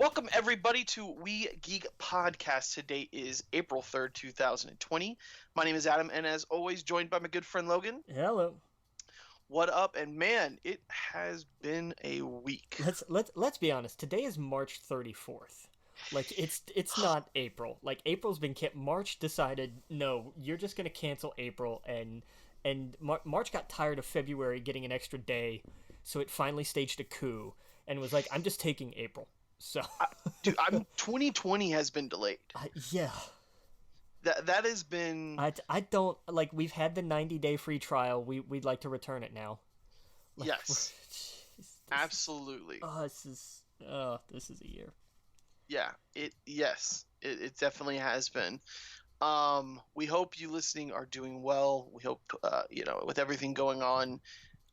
Welcome, everybody, to We Geek Podcast. Today is April 3rd, 2020. My name is Adam, and as always, joined by my good friend Logan. Hello. What up? And man, it has been a week. Let's be honest. Today is March 34th. Like it's not April. Like April's been March decided no, you're just gonna cancel April, and March got tired of February getting an extra day, so it finally staged a coup and was like, I'm just taking April. So, Dude, 2020 has been delayed. Yeah. That has been. I don't like. We've had the 90-day free trial. We'd like to return it now. Like, Yes. Absolutely. This is a year. Yeah. It definitely has been. We hope you listening are doing well. We hope with everything going on,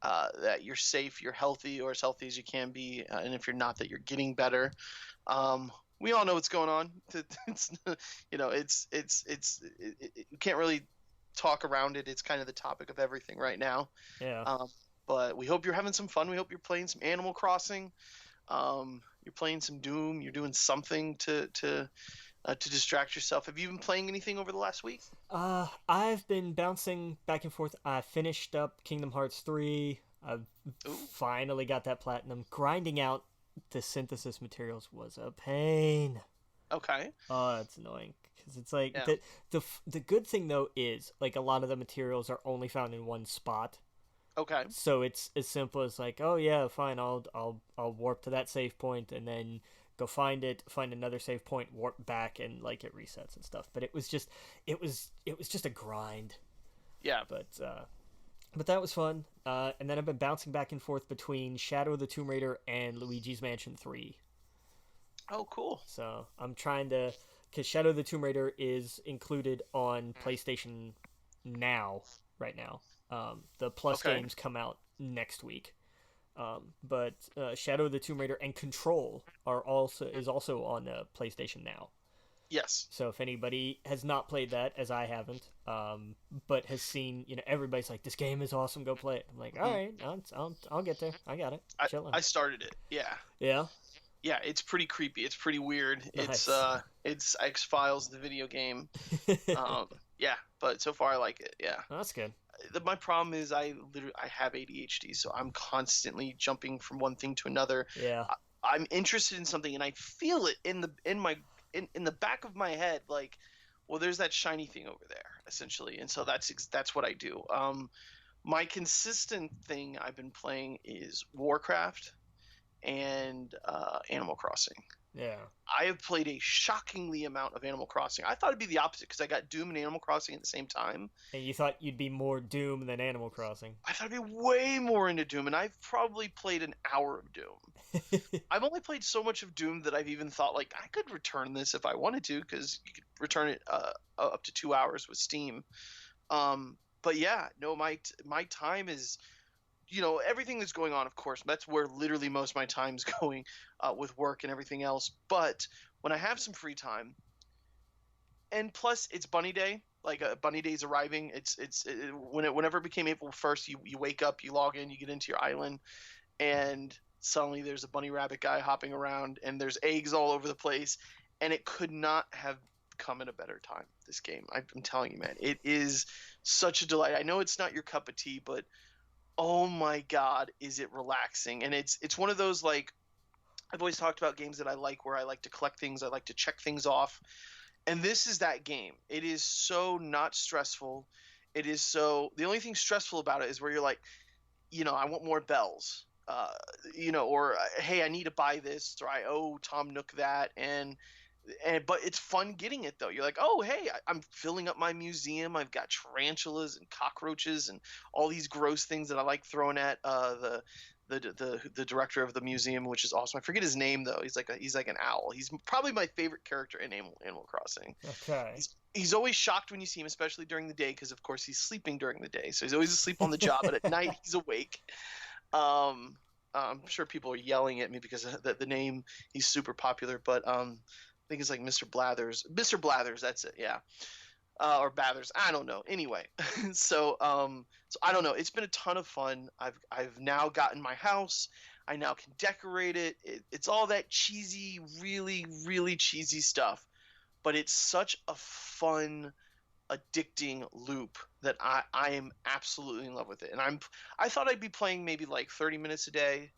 that you're safe, you're healthy, or as healthy as you can be, and if you're not, that you're getting better. We all know what's going on. You can't really talk around it. It's kind of the topic of everything right now. Yeah. But we hope you're having some fun. We hope you're playing some Animal Crossing. You're playing some Doom. You're doing something to distract yourself. Have you been playing anything over the last week? I've been bouncing back and forth. I finished up Kingdom Hearts 3. I've finally got that platinum. Grinding out the synthesis materials was a pain. Okay. Oh, it's annoying because it's like Yeah. the good thing though is like a lot of the materials are only found in one spot. Okay. So it's as simple as like, oh yeah, fine, I'll warp to that save point and then go find another save point, warp back, and like it resets and stuff. But it was just a grind. Yeah. But that was fun. And then I've been bouncing back and forth between Shadow of the Tomb Raider and Luigi's Mansion 3. Oh, cool. So I'm trying to, because Shadow of the Tomb Raider is included on PlayStation Now right now. The Plus games come out next week. But Shadow of the Tomb Raider and Control is also on PlayStation Now. Yes. So if anybody has not played that, as I haven't, but has seen, everybody's like, this game is awesome, go play it. I'm like, all right, I'll get there. I got it. I started it. Yeah. Yeah. Yeah, it's pretty creepy. It's pretty weird. Nice. It's X-Files, the video game. Yeah, but so far I like it. Yeah. That's good. My problem is I have ADHD, so I'm constantly jumping from one thing to another. Yeah. I'm interested in something and I feel it in the back of my head, like, well, there's that shiny thing over there, essentially, and so that's what I do. My consistent thing I've been playing is Warcraft and Animal Crossing. Yeah. I have played a shockingly amount of Animal Crossing. I thought it'd be the opposite because I got Doom and Animal Crossing at the same time. And you thought you'd be more Doom than Animal Crossing. I thought I'd be way more into Doom, and I've probably played an hour of Doom. I've only played so much of Doom that I've even thought, like, I could return this if I wanted to, because you could return it up to 2 hours with Steam. But yeah, no, my time is, everything that's going on, of course. That's where literally most of my time's going, with work and everything else. But when I have some free time, and plus it's Bunny Day, like Bunny Day's arriving. Whenever it became April 1st, you wake up, you log in, you get into your island, and suddenly there's a bunny rabbit guy hopping around, and there's eggs all over the place, and it could not have come at a better time. This game, I'm telling you, man, it is such a delight. I know it's not your cup of tea, but oh my god, is it relaxing. And it's one of those, like, I've always talked about games that I like where I like to collect things, I like to check things off, and this is that game. It is so not stressful. It is so, the only thing stressful about it is where you're like, I want more bells, or hey, I need to buy this, or I owe Tom Nook that, but it's fun getting it though. You're like, oh hey, I'm filling up my museum. I've got tarantulas and cockroaches and all these gross things that I like throwing at the director of the museum, which is awesome. I forget his name though. He's like an owl. He's probably my favorite character in Animal Crossing. Okay. He's always shocked when you see him, especially during the day, because of course he's sleeping during the day, so he's always asleep on the job, but at night he's awake. I'm sure people are yelling at me because of the name. He's super popular, but I think it's like Mr. Blathers. Mr. Blathers, that's it, yeah. Or Bathers, I don't know. Anyway, so I don't know. It's been a ton of fun. I've now gotten my house. I now can decorate it. It's all that cheesy, really, really cheesy stuff. But it's such a fun, addicting loop that I am absolutely in love with it. And I thought I'd be playing maybe like 30 minutes a day,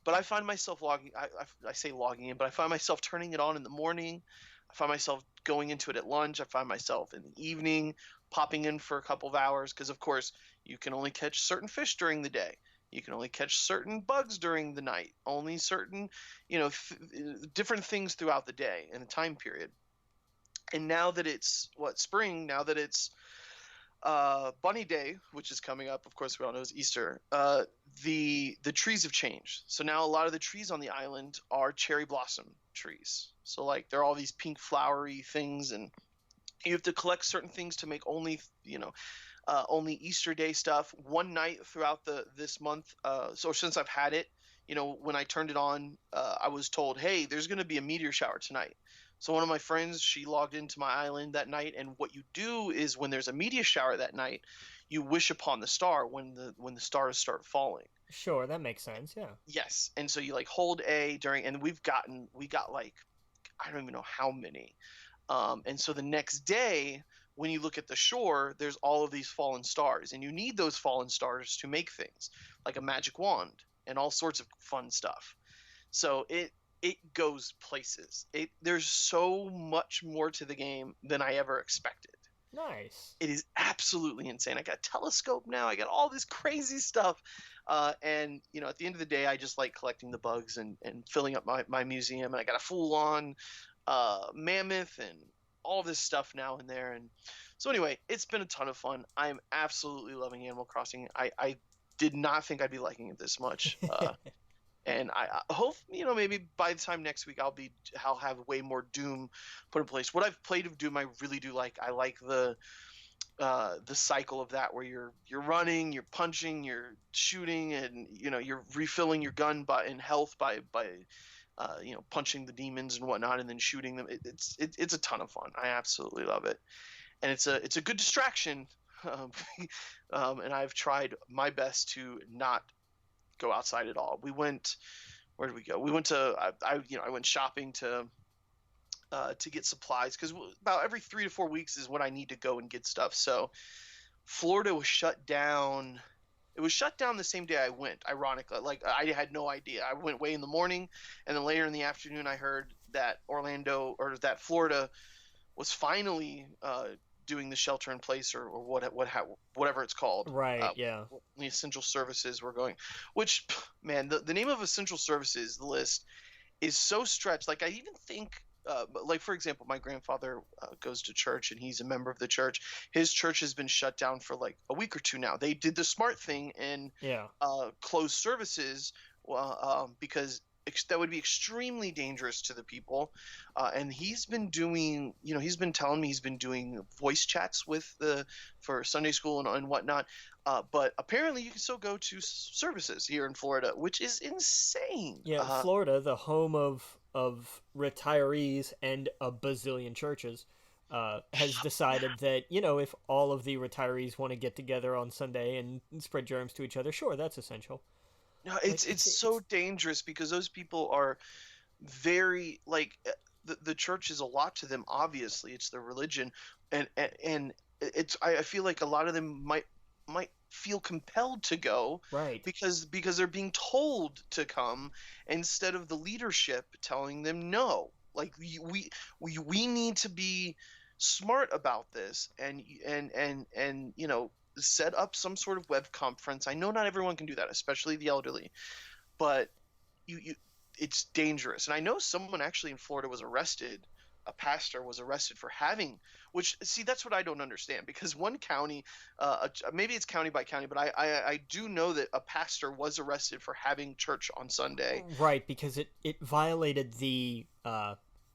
but I find myself logging. I say logging in, but I find myself turning it on in the morning. I find myself going into it at lunch. I find myself in the evening popping in for a couple of hours because, of course, you can only catch certain fish during the day. You can only catch certain bugs during the night. Only certain, different things throughout the day and the time period. And now that it's spring, now that it's Bunny Day, which is coming up, of course we all know is Easter. The trees have changed, so now a lot of the trees on the island are cherry blossom trees. So like they're all these pink flowery things, and you have to collect certain things to make only only Easter Day stuff. One night throughout this month, so since I've had it, when I turned it on, I was told, hey, there's going to be a meteor shower tonight. So one of my friends, she logged into my island that night, and what you do is when there's a meteor shower that night, you wish upon the star when the stars start falling. Sure, that makes sense. Yeah. Yes, and so you like hold A during, and we got like I don't even know how many. And so the next day, when you look at the shore, there's all of these fallen stars, and you need those fallen stars to make things like a magic wand and all sorts of fun stuff. So it goes places. There's so much more to the game than I ever expected. Nice. It is absolutely insane. I got a telescope now. I got all this crazy stuff. And at the end of the day, I just like collecting the bugs and filling up my museum. And I got a full-on mammoth and all this stuff now and there. And so anyway, it's been a ton of fun. I'm absolutely loving Animal Crossing. I did not think I'd be liking it this much. And I hope maybe by the time next week I'll have way more Doom put in place. What I've played of Doom I really do like. I like the cycle of that where you're running, you're punching, you're shooting, and you're refilling your gun in health by punching the demons and whatnot, and then shooting them. It's a ton of fun. I absolutely love it, and it's a good distraction. And I've tried my best to not go outside at all. Where did we go? We went to I went shopping to get supplies because about every 3 to 4 weeks is when I need to go and get stuff. So Florida was shut down. It was shut down the same day I went. Ironically, like I had no idea. I went way in the morning, and then later in the afternoon, I heard that Florida was finally doing the shelter in place or whatever it's called. Right. Yeah. The essential services were going, which, man, the name of essential services, the list is so stretched. Like I even think, like for example, my grandfather goes to church and he's a member of the church. His church has been shut down for like a week or two now. They did the smart thing and closed services because that would be extremely dangerous to the people. And he's been doing, he's been telling me he's been doing voice chats for Sunday school and whatnot. But apparently you can still go to services here in Florida, which is insane. Yeah, Florida, the home of retirees and a bazillion churches, has decided that, if all of the retirees want to get together on Sunday and spread germs to each other, sure, that's essential. No, it's so dangerous because those people are very the church is a lot to them. Obviously, it's their religion, and I feel like a lot of them might feel compelled to go, right? Because they're being told to come instead of the leadership telling them no. Like we need to be smart about this and set up some sort of web conference. I know not everyone can do that, especially the elderly, but it's dangerous. And I know someone actually in Florida was arrested. A pastor was arrested for having, that's what I don't understand, because one county, maybe it's county by county, but I do know that a pastor was arrested for having church on Sunday. Right, because it violated the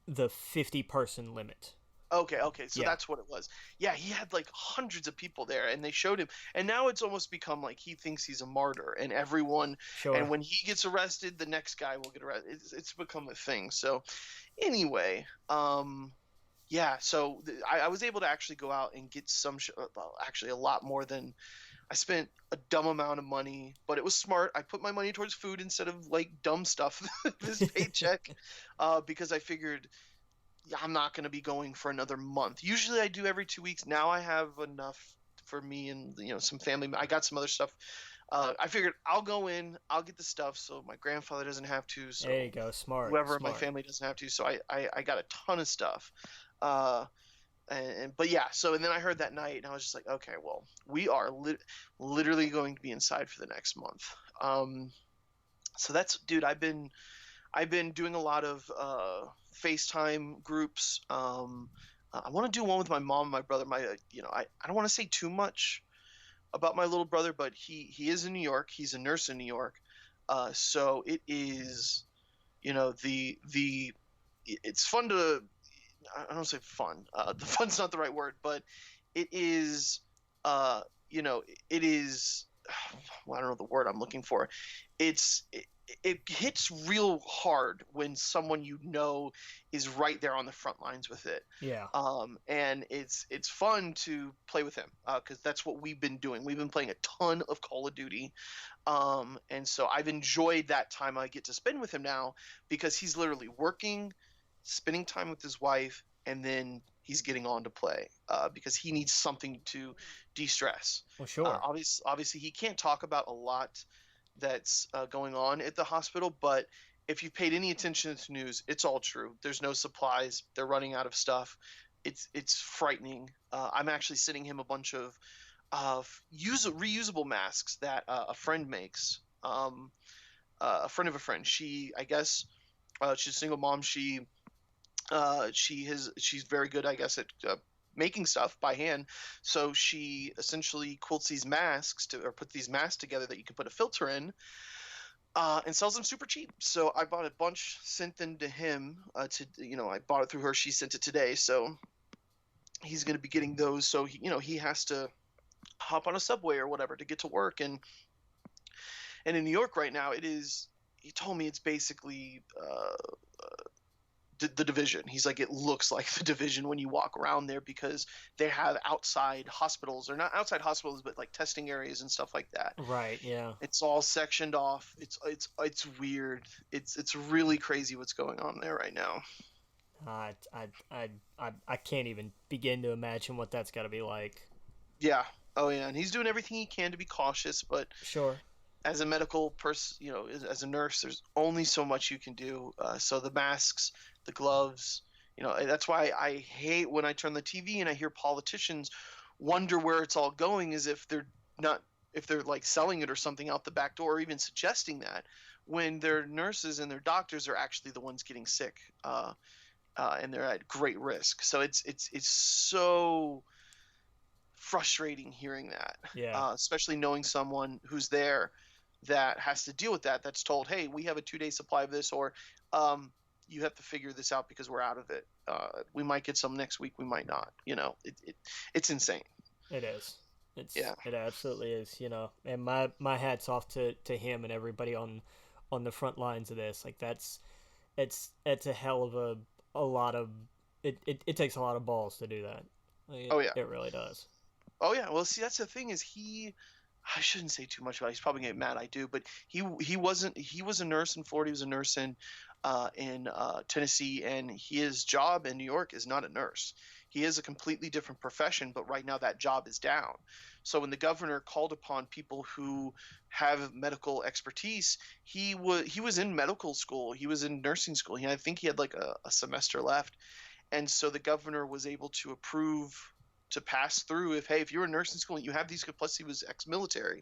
50-person limit. Okay, so that's what it was. Yeah, he had like hundreds of people there, and they showed him, and now it's almost become like he thinks he's a martyr, and everyone, sure. And when he gets arrested, the next guy will get arrested. It's become a thing. So, anyway, so I was able to actually go out and get actually a lot more than I spent a dumb amount of money, but it was smart. I put my money towards food instead of like dumb stuff this paycheck, because I figured, yeah, I'm not going to be going for another month. Usually I do every 2 weeks. Now I have enough for me and some family. I got some other stuff. I figured I'll go in, I'll get the stuff, so my grandfather doesn't have to, There you so go. Smart. whoever in my Smart. family doesn't have to. So I got a ton of stuff. Uh, but yeah, so and then I heard that night, and I was just like, okay, well, we are literally going to be inside for the next month. So that's, dude, I've been doing a lot of FaceTime groups. I want to do one with my mom and my brother. I don't want to say too much about my little brother, but he is in New York. He's a nurse in New York. So it is, the it's fun to, I don't say fun. The fun's not the right word, but it is, uh, it is. Well, I don't know the word I'm looking for. It hits real hard when someone is right there on the front lines with it. Yeah. And it's fun to play with him, because that's what we've been doing. We've been playing a ton of Call of Duty, and so I've enjoyed that time I get to spend with him now, because he's literally working, spending time with his wife, and then he's getting on to play, because he needs something to de-stress. Well, sure. Obviously, he can't talk about a lot that's going on at the hospital, but if you've paid any attention to the news, it's all true. There's no supplies. They're running out of stuff. It's frightening. I'm actually sending him a bunch of reusable masks that a friend makes. A friend of a friend. I guess, she's a single mom. She's very good, I guess, at making stuff by hand. So she essentially quilts these masks or put these masks together that you can put a filter in, and sells them super cheap. So I bought a bunch, sent them to him. I bought it through her. She sent it today, so he's going to be getting those. So he has to hop on a subway or whatever to get to work, and in New York right now, it is. He told me it's basically the division. He's like, it looks like the division when you walk around there, because they have outside hospitals, or not outside hospitals, but like testing areas and stuff like that. Right. Yeah. It's all sectioned off. It's weird. It's really crazy what's going on there right now. I can't even begin to imagine what that's got to be like. Yeah. Oh yeah. And he's doing everything he can to be cautious, but Sure. as a medical person, as a nurse, there's only so much you can do. So the masks, the gloves, that's why I hate when I turn the TV and I hear politicians wonder where it's all going, as if they're like selling it or something out the back door, or even suggesting that, when their nurses and their doctors are actually the ones getting sick, and they're at great risk. So it's so frustrating hearing that, Yeah. especially knowing someone who's there that has to deal with that, that's told, hey, we have a 2-day supply of this, or you have to figure this out because we're out of it. We might get some next week, we might not. It's insane. It is. Yeah. It absolutely is. And my hat's off to him and everybody on the front lines of this. Like it's a hell of a lot of it takes a lot of balls to do that. Oh yeah. It really does. Oh yeah. Well, see, that's the thing, is I shouldn't say too much about it. He's probably getting mad I do, but he was a nurse in Florida. He was a nurse in Tennessee, and his job in New York is not a nurse. He is a completely different profession, but right now that job is down. So when the governor called upon people who have medical expertise, he was in medical school. He was in nursing school. I think he had like a semester left, and so the governor was able to approve to pass through, if you're in nursing school and you have these, plus he was ex-military,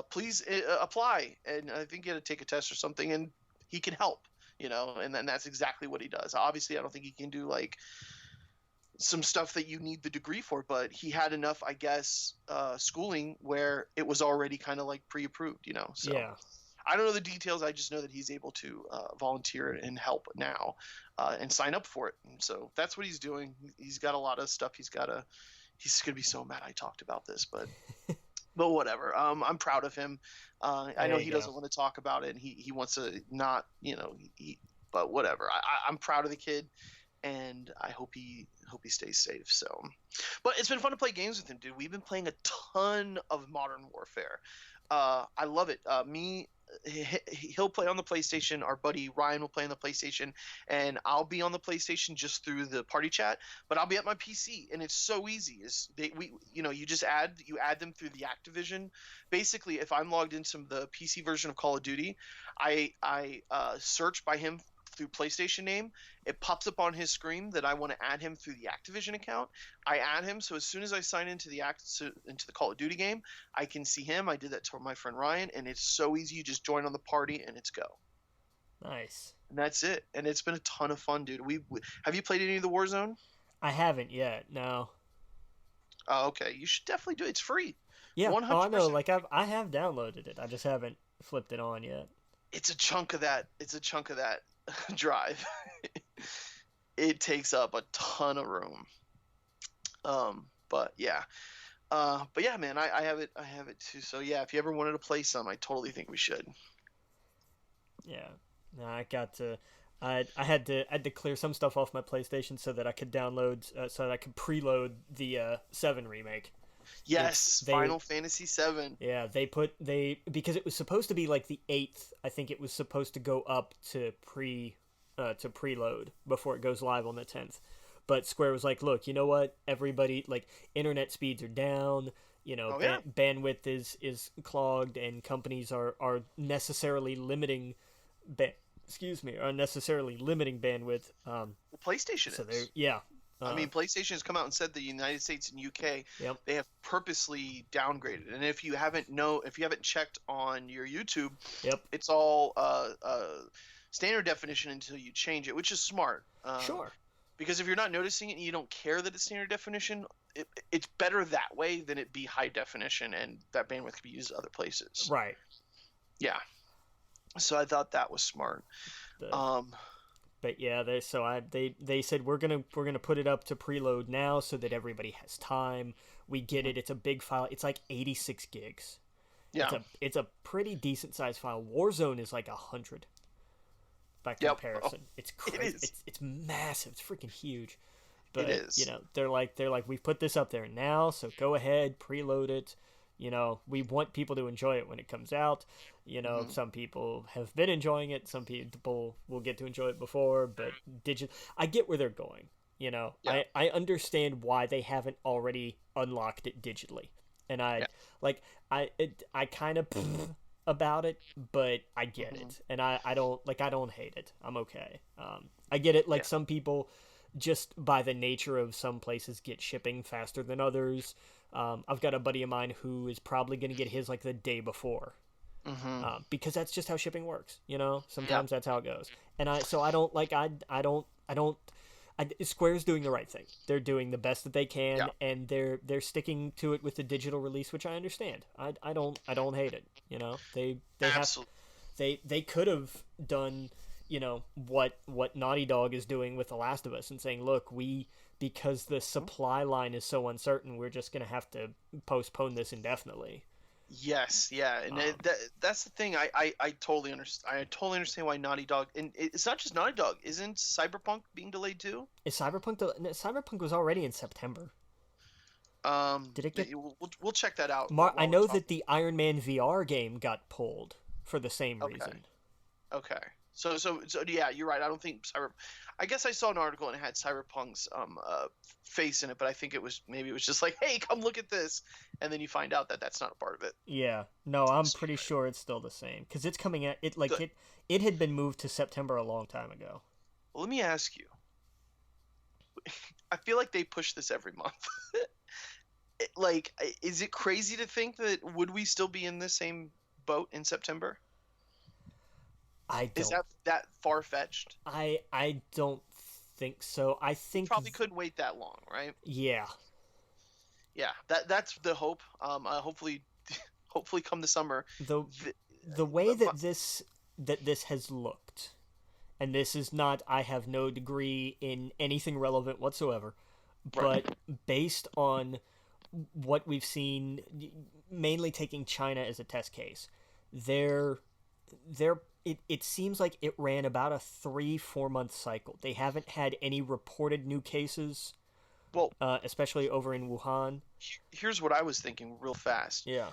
please apply. And I think he had to take a test or something, and he can help, and then that's exactly what he does. Obviously, I don't think he can do like some stuff that you need the degree for, but he had enough, I guess, schooling where it was already kind of like pre-approved, so. Yeah. I don't know the details. I just know that he's able to volunteer and help now, and sign up for it. And so that's what he's doing. He's got a lot of stuff. He's going to be so mad I talked about this, but whatever. I'm proud of him. I know he doesn't want to talk about it, and he wants to not, but whatever. I'm proud of the kid. and I hope he stays safe. So, but it's been fun to play games with him, dude. We've been playing a ton of Modern Warfare. I love it. He'll play on the PlayStation. Our buddy Ryan will play on the PlayStation, and I'll be on the PlayStation just through the party chat. But I'll be at my PC, and it's so easy. You just add them through the Activision. Basically, if I'm logged into the PC version of Call of Duty, I search by him through PlayStation name. It pops up on his screen that I want to add him through the Activision account. I add him, so as soon as I sign into the Call of Duty game, I can see him. I did that to my friend Ryan, and it's so easy. You just join on the party, and it's go. Nice. And that's it. And it's been a ton of fun, dude. Have you played any of the Warzone? I haven't yet. No. Oh, okay. You should definitely do it. It's free. Yeah. 100%. Oh, I know. Like I have downloaded it. I just haven't flipped it on yet. It's a chunk of that. Drive. It takes up a ton of room. But yeah. Man, I have it too. So yeah, if you ever wanted to play some, I totally think we should. Yeah. No, I had to clear some stuff off my PlayStation so that I could download so that I could preload the 7 remake. Yes, Final Fantasy 7. Yeah, because it was supposed to be like the 8th. I think it was supposed to go up to preload before it goes live on the 10th. But Square was like, look, you know what? Everybody, like, internet speeds are down. Bandwidth is clogged, and companies are necessarily limiting bandwidth. PlayStation so is. Yeah. PlayStation has come out and said the United States and UK, yep. They have purposely downgraded. And if you haven't checked on your YouTube, yep. It's all standard definition until you change it, which is smart. Sure. Because if you're not noticing it and you don't care that it's standard definition, it's better that way than it be high definition, and that bandwidth can be used other places. Right. Yeah. So I thought that was smart. But yeah, they said we're gonna put it up to preload now so that everybody has time. We get it. It's a big file. It's like 86 gigs. Yeah. It's a pretty decent sized file. Warzone is like 100. By comparison, it's crazy. It's massive. It's freaking huge. But it is. They're like we've put this up there now, so go ahead, preload it. We want people to enjoy it when it comes out. Some people have been enjoying it. Some people will get to enjoy it before, but I get where they're going. Yeah. I understand why they haven't already unlocked it digitally. And I kind of about it, but I get it. And I don't hate it. I'm okay. I get it. Some people, just by the nature of some places, get shipping faster than others. I've got a buddy of mine who is probably going to get his like the day before, because that's just how shipping works. Sometimes that's how it goes. And Square's doing the right thing. They're doing the best that they can, and they're sticking to it with the digital release, which I understand. I don't hate it. They could have done what Naughty Dog is doing with The Last of Us and saying, look, because the supply line is so uncertain, we're just going to have to postpone this indefinitely. Yes, yeah, and that's the thing. I totally understand. I totally understand why Naughty Dog, and it's not just Naughty Dog. Isn't Cyberpunk being delayed too? Is Cyberpunk was already in September. Did it get? We'll check that out. I know that the Iron Man VR game got pulled for the same reason. Okay. So yeah, you're right. I don't think I guess I saw an article and it had Cyberpunk's face in it, but I think it was just like, hey, come look at this, and then you find out that that's not a part of it. Yeah, no, I'm pretty sure it's still the same because it's coming out. It had been moved to September a long time ago. Well, let me ask you. I feel like they push this every month. Is it crazy to think that would we still be in the same boat in September? Is that far-fetched? I don't think so. I think you probably couldn't wait that long, right? Yeah. Yeah, that's the hope. Hopefully come the summer. The way that this has looked, and this is not, I have no degree in anything relevant whatsoever, but based on what we've seen, mainly taking China as a test case, they're it seems like it ran about a 3-4 month cycle. They haven't had any reported new cases, Well, especially over in Wuhan. here's what I was thinking real fast. Yeah,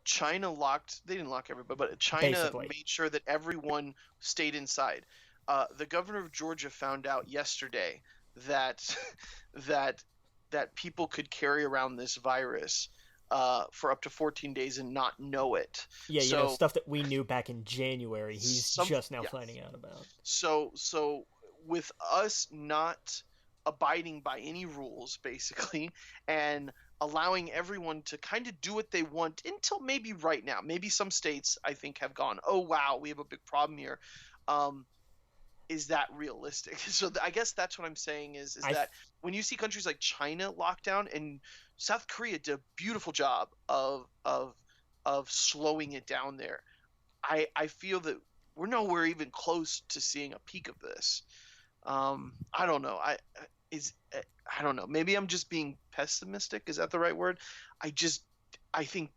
China locked, they didn't lock everybody, but China basically. made sure that everyone stayed inside. The governor of Georgia found out yesterday that that that people could carry around this virus for up to 14 days and not know it. Yeah, So stuff that we knew back in January. He's some just now yeah. finding out about. So with us not abiding by any rules basically and allowing everyone to kind of do what they want until maybe right now. Maybe some states I think have gone, "Oh wow, we have a big problem here." Is that realistic? So I guess that's what I'm saying is that when you see countries like China lock down, and South Korea did a beautiful job of slowing it down there. I feel that we're nowhere even close to seeing a peak of this. I don't know. I don't know. Maybe I'm just being pessimistic. Is that the right word? I think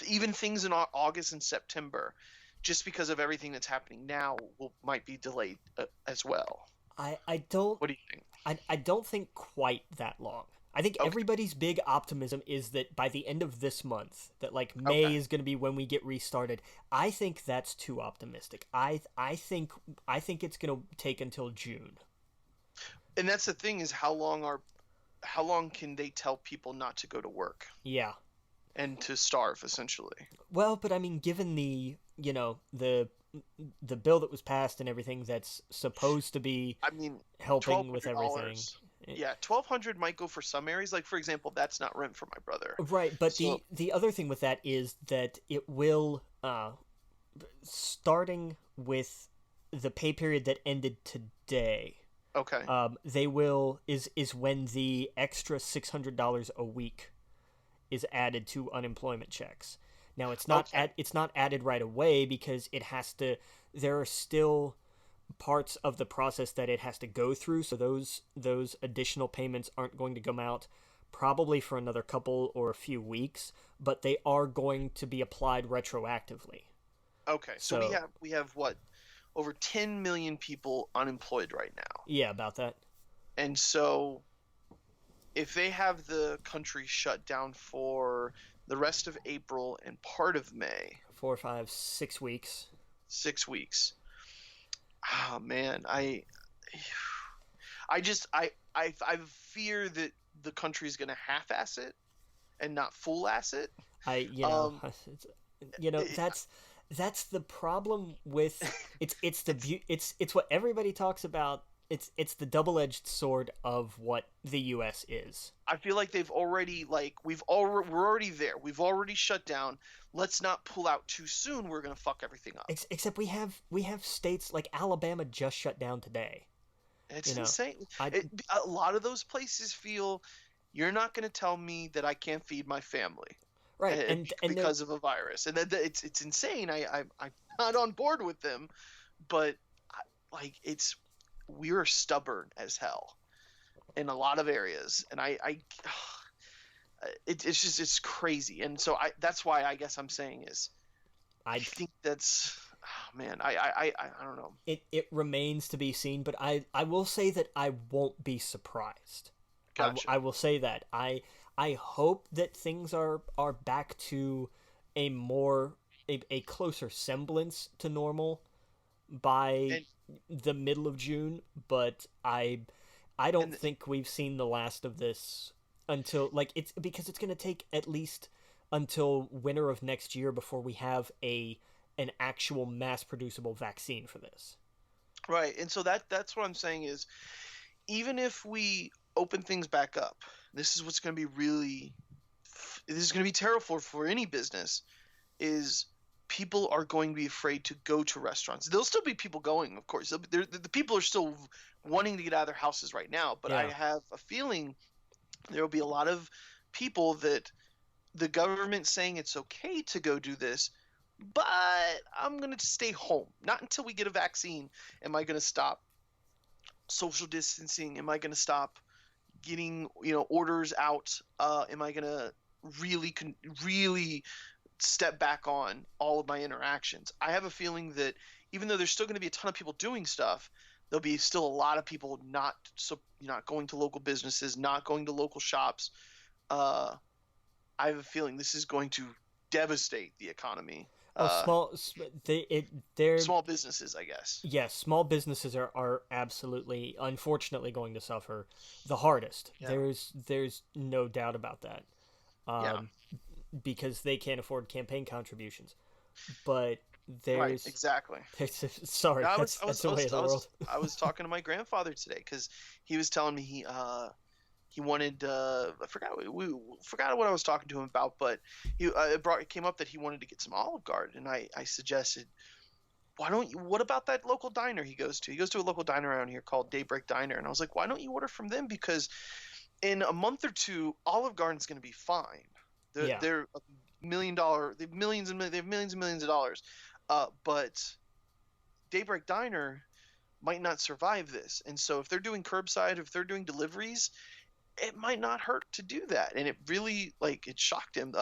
even things in August and September, just because of everything that's happening now, might be delayed as well. I don't. What do you think? I don't think quite that long. I think Okay. everybody's big optimism is that by the end of this month, that like May is going to be when we get restarted. I think that's too optimistic. I think it's going to take until June. And that's the thing is how long can they tell people not to go to work? Yeah. And to starve essentially. Well, but I mean, given the the bill that was passed and everything that's supposed to be helping with everything. Yeah, $1,200 might go for some areas. Like for example, that's not rent for my brother. Right, but the other thing with that is that it will starting with the pay period that ended today. Okay. They will is when the extra $600 a week is added to unemployment checks. Now it's not it's not added right away because it has to. There are still parts of the process that it has to go through. So those additional payments aren't going to come out probably for another couple or a few weeks, but they are going to be applied retroactively. Okay, so we have what, over 10 million people unemployed right now. Yeah, about that. And so if they have the country shut down for the rest of April and part of May, 4, 5, 6 weeks. 6 weeks. Oh man, I fear that the country's going to half-ass it and not full-ass it. That's the problem with it's what everybody talks about. It's the double-edged sword of what the U.S. is. I feel like they've already we're already there. We've already shut down. Let's not pull out too soon. We're gonna fuck everything up. Except we have states like Alabama just shut down today. It's insane. A lot of those places feel you're not gonna tell me that I can't feed my family, right? And because of a virus, and it's insane. I'm not on board with them, but we're stubborn as hell in a lot of areas, and it's crazy. And so that's why I guess I'm saying is I think that's I don't know. It remains to be seen, but I will say that I won't be surprised. Gotcha. I will say that I hope that things are back to a closer semblance to normal by the middle of June, but I don't think we've seen the last of this until it's because it's going to take at least until winter of next year before we have an actual mass producible vaccine for this. Right. And so that's what I'm saying is even if we open things back up, this is going to be terrible for any business is people are going to be afraid to go to restaurants. There'll still be people going, of course. The people are still wanting to get out of their houses right now, but I have a feeling there will be a lot of people that the government's saying it's okay to go do this, but I'm going to stay home. Not until we get a vaccine am I going to stop social distancing. Am I going to stop getting orders out? Am I going to really step back on all of my interactions? I have a feeling that even though there's still going to be a ton of people doing stuff, there'll be still a lot of people not going to local businesses, not going to local shops. Uh, I have a feeling this is going to devastate the economy. Oh, they're Small businesses, I guess. yes, small businesses are absolutely, unfortunately, going to suffer the hardest. Yeah. There's no doubt about that. Yeah. Because they can't afford campaign contributions. But Right. Exactly. sorry, Yeah, that's the way of the world. I was talking to my grandfather today because he was telling me he wanted I forgot what I was talking to him about, but it came up that he wanted to get some Olive Garden, and I suggested, what about that local diner he goes to? He goes to a local diner around here called Daybreak Diner, and I was like, why don't you order from them? Because in a month or two, Olive Garden's going to be fine. They're $1 million. They have millions and millions of dollars. But Daybreak Diner might not survive this, and so if they're doing curbside, if they're doing deliveries, it might not hurt to do that. And it really, it shocked him.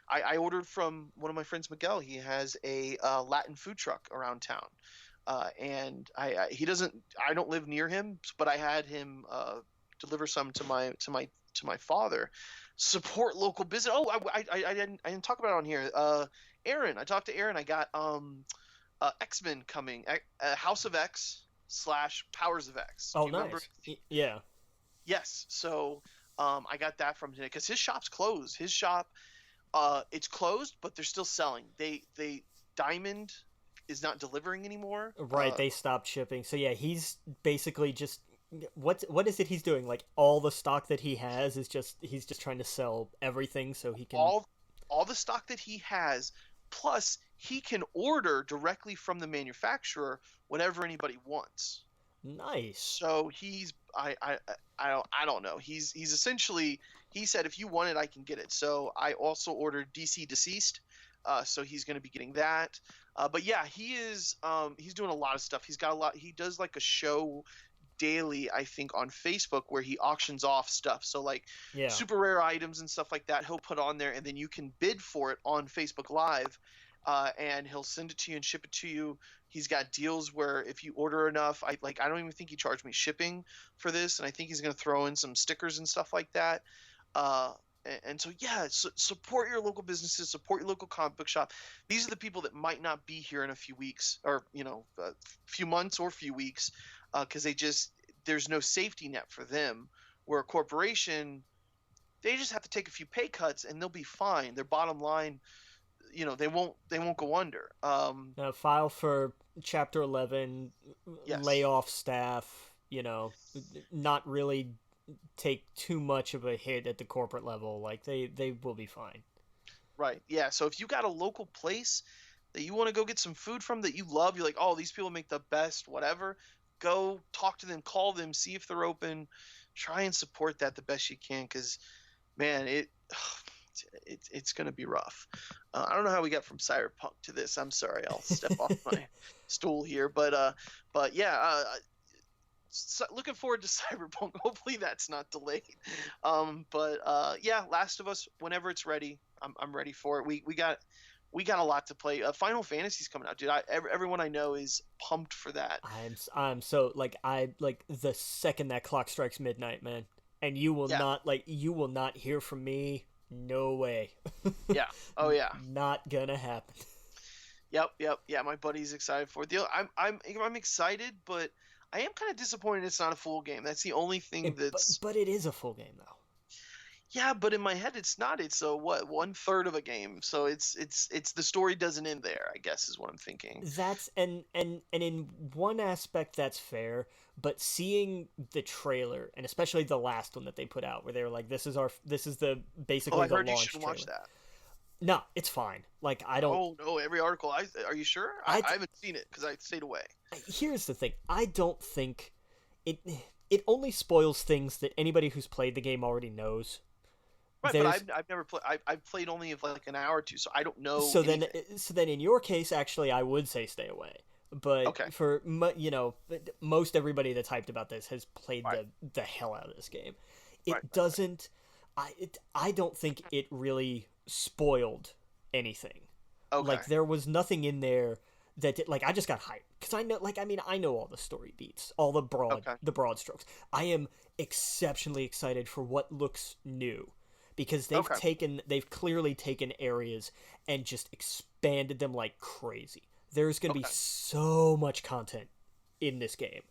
I ordered from one of my friends, Miguel. He has a Latin food truck around town, and he doesn't. I don't live near him, but I had him deliver some to my father. Support local business. Oh, I didn't talk about it on here. Aaron, I talked to Aaron. I got X-Men coming. House of X / Powers of X. Oh, nice. Yeah. Yes. So I got that from today because his shop's closed. His shop, it's closed, but they're still selling. They Diamond is not delivering anymore. Right. They stopped shipping. So yeah, he's basically just. What is it he's doing? Like, all the stock that he has is he's just trying to sell everything so he can all the stock that he has, plus he can order directly from the manufacturer whenever anybody wants. Nice. So he's I don't know. He's essentially, he said, if you want it, I can get it. So I also ordered DC Deceased. So he's going to be getting that. But yeah, he's doing a lot of stuff. He's got a lot. He does like a show daily, I think, on Facebook where he auctions off stuff. So super rare items and stuff like that he'll put on there, and then you can bid for it on Facebook Live, and he'll send it to you and ship it to you. He's got deals where if you order enough, I don't even think he charged me shipping for this, and I think he's going to throw in some stickers and stuff like that. And so yeah, support your local businesses, support your local comic book shop. These are the people that might not be here in a few weeks, or few months or few weeks, because there's no safety net for them. Where a corporation, they just have to take a few pay cuts and they'll be fine. Their bottom line, they won't go under. Now file for Chapter 11, yes. Lay off staff. Not really take too much of a hit at the corporate level. Like, they will be fine. Right. Yeah. So if you got a local place that you want to go get some food from that you love, you're like, oh, these people make the best whatever, go talk to them, call them, see if they're open, try and support that the best you can, because man, it's going to be rough. I don't know how we got from Cyberpunk to this. I'm sorry, I'll step off my stool here, but yeah, so looking forward to Cyberpunk. Hopefully that's not delayed. Yeah, Last of Us, whenever it's ready, I'm ready for it. We got a lot to play. Final Fantasy's coming out, dude. Everyone I know is pumped for that. I'm so the second that clock strikes midnight, man, and you will not hear from me. No way. Yeah. Oh yeah. Not gonna happen. Yep. Yeah, my buddy's excited for it. I'm excited, but I am kind of disappointed it's not a full game. That's the only thing But it is a full game though. Yeah, but in my head it's not. It's a 1/3 of a game. So it's the story doesn't end there, I guess, is what I'm thinking. That's and in one aspect that's fair, but seeing the trailer, and especially the last one that they put out, where they were like, this is the basically the launch trailer. I heard you should watch that. No, it's fine. Like, I don't. Oh no! Every article. Are you sure? I haven't seen it because I stayed away. Here's the thing. I don't think it only spoils things that anybody who's played the game already knows. Right, but I've never played. I've played only of like an hour or two, so I don't know. So then in your case, actually, I would say stay away. But okay. For most everybody that's hyped about this has played the hell out of this game. It doesn't. I don't think it really spoiled anything. Okay. Like, there was nothing in there that I just got hyped. because I know, like, I mean, I know all the story beats, all the Okay. broad strokes. I am exceptionally excited for what looks new, because Okay. they've clearly taken areas and just expanded them like crazy. There's going to be Okay. so much content in this game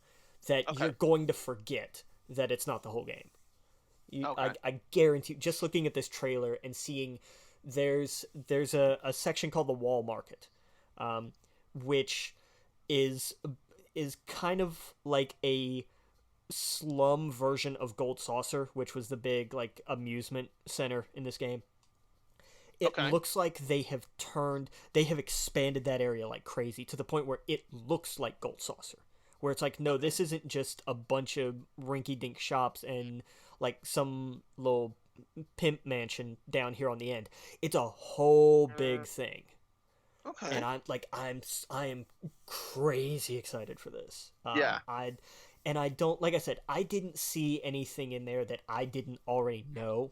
that Okay. you're going to forget that it's not the whole game. Okay. I guarantee, just looking at this trailer and seeing there's a section called the Wall Market, which is is kind of like a slum version of Gold Saucer, which was the big like amusement center in this game. It Okay. looks like they have expanded that area like crazy to the point where it looks like Gold Saucer, where it's like, no, Okay. this isn't just a bunch of rinky-dink shops and like some little pimp mansion down here on the end. It's a whole big thing, and Okay. I am crazy excited for this. Yeah. I don't, like I said, I didn't see anything in there that I didn't already know,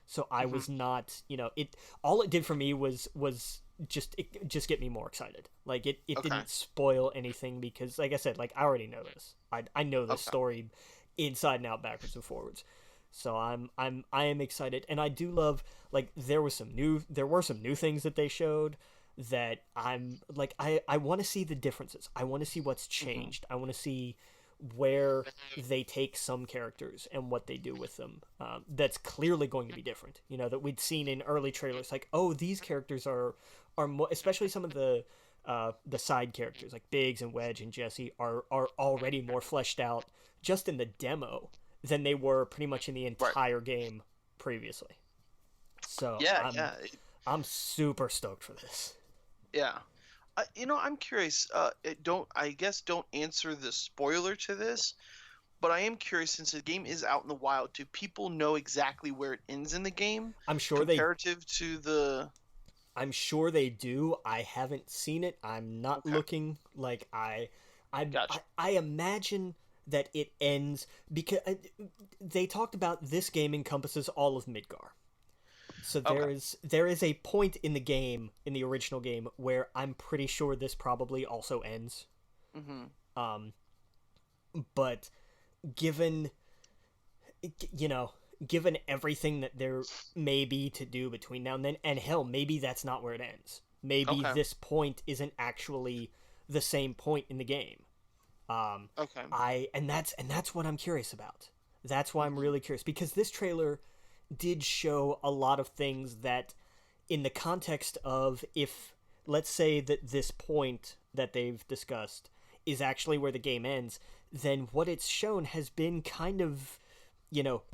so I Hmm. was not, it all it did for me was just get me more excited. Like it Okay. didn't spoil anything, because like I said, like I already know this. I know this Okay. story inside and out, backwards and forwards. So I am excited, and I do love, like, there were some new things that they showed that I'm like, I want to see the differences. I want to see what's Hmm. changed. I want to see where they take some characters and what they do with them. That's clearly going to be different. That we'd seen in early trailers, like, oh, these characters are more, especially some of the side characters like Biggs and Wedge and Jesse are already more fleshed out just in the demo than they were pretty much in the Right. entire game previously. So Yeah. Yeah. I'm super stoked for this. Yeah. I'm curious. I guess don't answer the spoiler to this, but I am curious, since the game is out in the wild, do people know exactly where it ends in the game I'm sure they comparative to the? I'm sure they do. I haven't seen it. I'm not Okay. looking. Like Gotcha. I imagine that it ends because they talked about this game encompasses all of Midgar. So Okay. there is a point in the game, in the original game, where I'm pretty sure this probably also ends. Hmm. Um, but given you know given everything that there may be to do between now and then, and hell, maybe that's not where it ends. Maybe Okay. this point isn't actually the same point in the game. Okay. And that's what I'm curious about. That's why I'm Hmm. really curious, because this trailer did show a lot of things that, in the context of, if let's say that this point that they've discussed is actually where the game ends, then what it's shown has been kind of,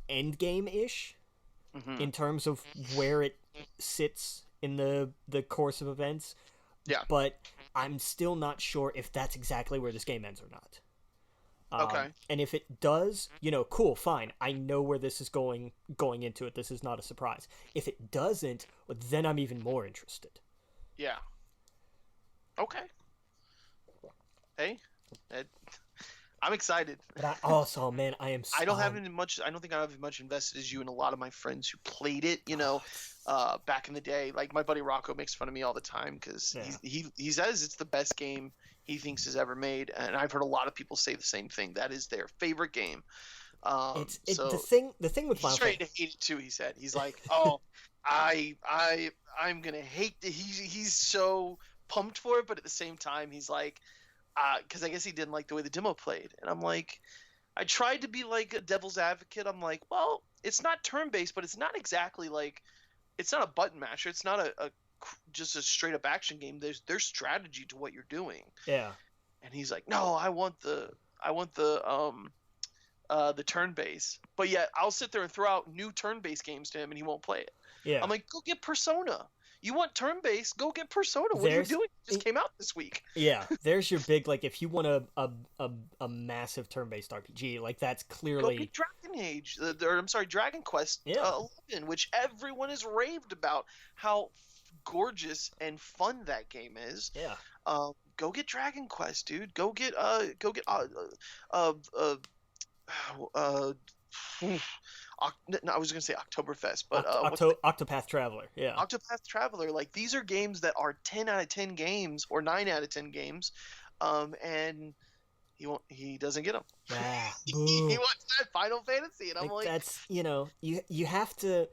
end game ish Hmm. in terms of where it sits in the course of events. Yeah. But I'm still not sure if that's exactly where this game ends or not. Okay. And if it does, cool, fine. I know where this is going into it. This is not a surprise. If it doesn't, well, then I'm even more interested. Yeah. Okay. Hey, Ed, I'm excited. But I also, man, I am. I don't have any much. I don't think I have as much invested as you and a lot of my friends who played it. Back in the day, like my buddy Rocco makes fun of me all the time because Yeah. he says it's the best game he thinks is ever made, and I've heard a lot of people say the same thing. That is their favorite game. The So thing with he's Final ready Fantasy. to hate it too. He said he's like, oh, I'm gonna hate it. He's so pumped for it, but at the same time, he's like, because I guess he didn't like the way the demo played, and I'm like, I tried to be like a devil's advocate. I'm like, well, it's not turn based, but it's not exactly like, it's not a button masher. It's not a just a straight up action game. There's strategy to what you're doing. Yeah, And he's like, no, I want the turn based. But yet I'll sit there and throw out new turn based games to him, and he won't play it. yeah. I'm like, go get Persona. You want turn based? Go get Persona. What are you There's doing? It just came out this week. Yeah, there's your big, like, if you want a massive turn-based RPG, like, that's Go clearly. get Dragon Age, or I'm sorry, Dragon Quest Yeah, 11, which everyone has raved about how gorgeous and fun that game is. yeah. Go get Dragon Quest, dude. Go get uh, uh, uh, no, I was gonna say Oktoberfest, but Octopath Traveler. Yeah, Octopath Traveler. Like, these are games that are 10 out of 10 games or 9 out of 10 games. and he doesn't get them. Ah, He boo. wants that Final Fantasy, and I'm Like like, that's you have to,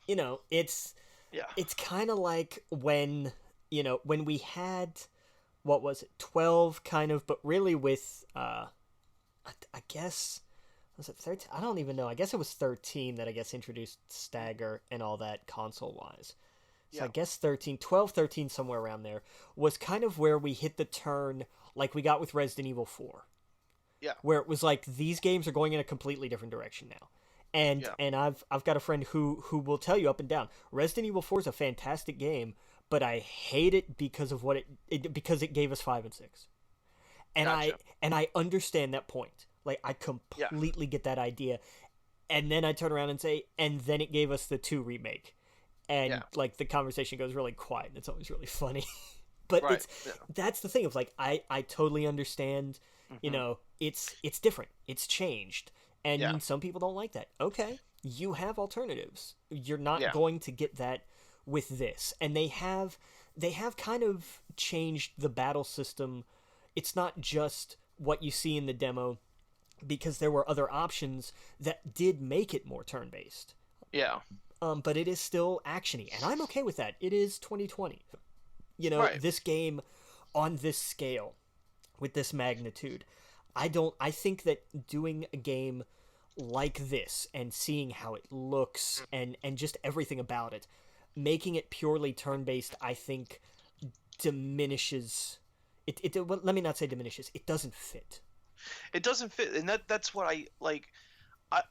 yeah, it's kind of like when when we had, what was it, 12 kind of, but really with I guess, was it 13? I don't even know. I guess it was 13 that I guess introduced Stagger and all that console wise. So I yeah, guess 13, 12, 13, somewhere around there was kind of where we hit the turn like we got with Resident Evil 4, yeah, where it was like these games are going in a completely different direction now. And yeah. I've got a friend who will tell you up and down, Resident Evil 4 is a fantastic game, but I hate it because of what because it gave us 5 and 6. And I Gotcha. and I understand that point. Like I Yeah, completely get that idea. And then I turn around and say, and then it gave us the 2 remake. And yeah. like the conversation goes really quiet and it's always really funny. But Right. Yeah. that's the thing of like I totally understand, Hmm. it's different. It's changed. Yeah. And some people don't like that. Okay, you have alternatives. You're not Yeah. going to get that with this. And they have kind of changed the battle system. It's not just what you see in the demo, because there were other options that did make it more turn-based. Yeah. But it is still actiony, and I'm okay with that. It is 2020. Right. This game on this scale, with this magnitude, I think that doing a game like this and seeing how it looks and just everything about it, making it purely turn-based, I think diminishes well, let me not say diminishes. It doesn't fit. It doesn't fit, and that's what I like. I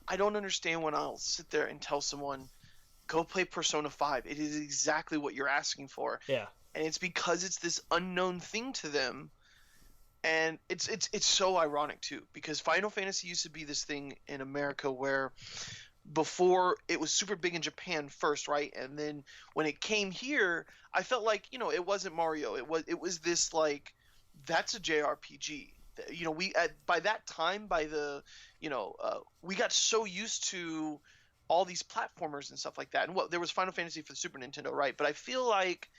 I don't understand when I'll sit there and tell someone, "Go play Persona 5." It is exactly what you're asking for, Yeah. and it's because it's this unknown thing to them, and it's so ironic too, because Final Fantasy used to be this thing in America where before it was super big in Japan first, right? And then when it came here, I felt like, it wasn't Mario. It was this like, that's a JRPG. We by that time, by the we got so used to all these platformers and stuff like that. And there was Final Fantasy for the Super Nintendo, right? But I feel like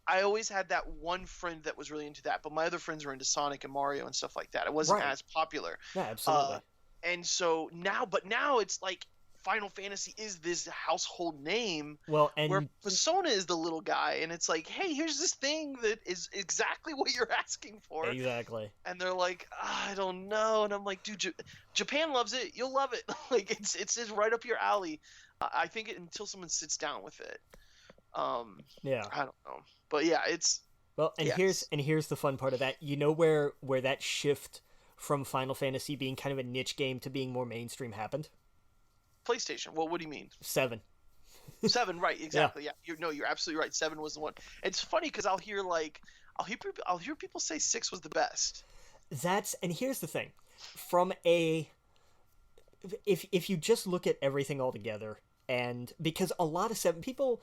I always had that one friend that was really into that, but my other friends were into Sonic and Mario and stuff like that. It wasn't Right. as popular. Yeah, Uh, absolutely. and so now it's like Final Fantasy is this household name, Well, where and Persona is the little guy, and it's like, hey, here's this thing that is exactly what you're asking for. exactly. And they're like, I don't know, and I'm like, dude, Japan loves it, you'll love it. Like it's right up your alley. I think until someone sits down with it. Yeah. I don't know, but yeah, Well, and yes. here's the fun part of that. You know where that shift from Final Fantasy being kind of a niche game to being more mainstream happened? PlayStation. Well, what do you mean? 7. 7, right? Yeah. Exactly. Yeah. You're absolutely right. 7 was the one. It's funny because I'll hear people say 6 was the best. And here's the thing. From a if you just look at everything all together, and because a lot of 7 people,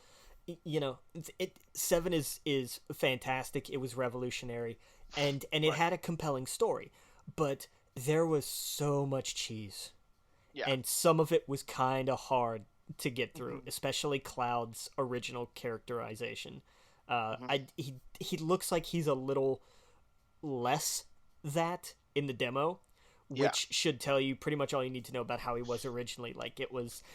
7 is fantastic. It was revolutionary, and it Right. had a compelling story, but there was so much cheese, Yeah. and some of it was kind of hard to get through, Hmm. especially Cloud's original characterization. Hmm. He looks like he's a little less that in the demo, Yeah. which should tell you pretty much all you need to know about how he was originally. Like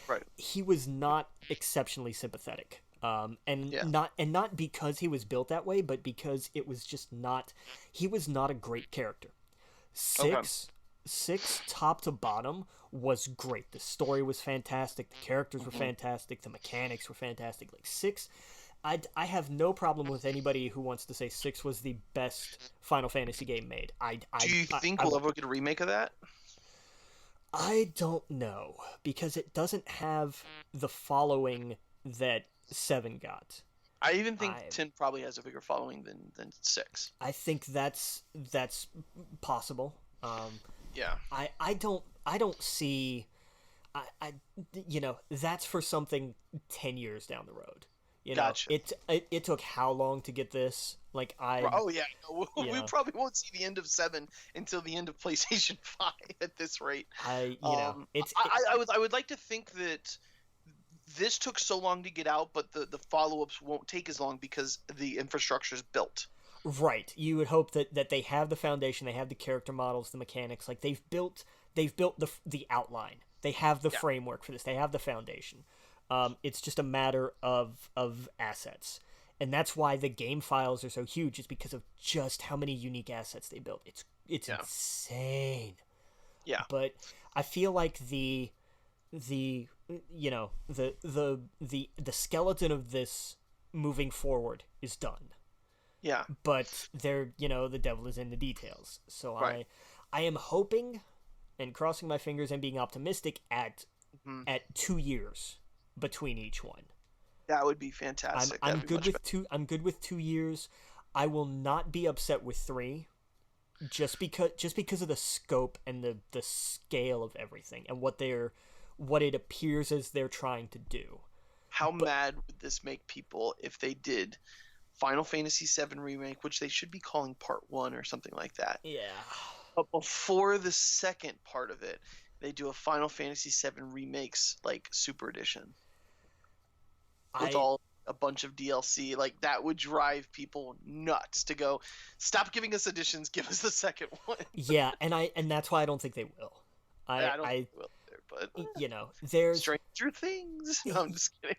Right. he was not exceptionally sympathetic, and Yeah. not because he was built that way, but because it was just not. He was not a great character. Okay. Six top to bottom was great. The story was fantastic. The characters were Hmm. fantastic. The mechanics were fantastic. Like 6, I have no problem with anybody who wants to say 6 was the best Final Fantasy game made. Do you think I we'll will. ever get a remake of that? I don't know, because it doesn't have the following that 7 got. I even think I 10 probably has a bigger following than 6. I think that's possible. Yeah. I don't see. I that's for something 10 years down the road. Gotcha. It took how long to get this? Like Oh yeah. No, you we know probably won't see the end of 7 until the end of PlayStation 5 at this rate. I you know it's I would like to think that this took so long to get out, but the follow ups won't take as long because the infrastructure is built. Right. You would hope that they have the foundation, they have the character models, the mechanics, like they've built the outline. They have the Yeah, framework for this. They have the foundation. It's just a matter of assets. And that's why the game files are so huge, is because of just how many unique assets they built. It's yeah, insane. yeah, But I feel like the you know the skeleton of this moving forward is done, yeah. but the devil is in the details. So Right. I am hoping and crossing my fingers and being optimistic Hmm. at 2 years between each one. That would be fantastic. I'm That'd be good much with better. 2 years. I will not be upset with 3, just because of the scope and the scale of everything and what it appears as they're trying to do. How But mad would this make people if they did Final Fantasy VII Remake, which they should be calling Part 1 or something like that. yeah, But before the second part of it, they do a Final Fantasy VII Remakes like Super Edition with I all a bunch of DLC. Like that would drive people nuts to go, stop giving us editions, give us the second one. yeah, and that's why I don't think they will. I don't think I they will either, but there's Stranger Things. No, I'm just kidding.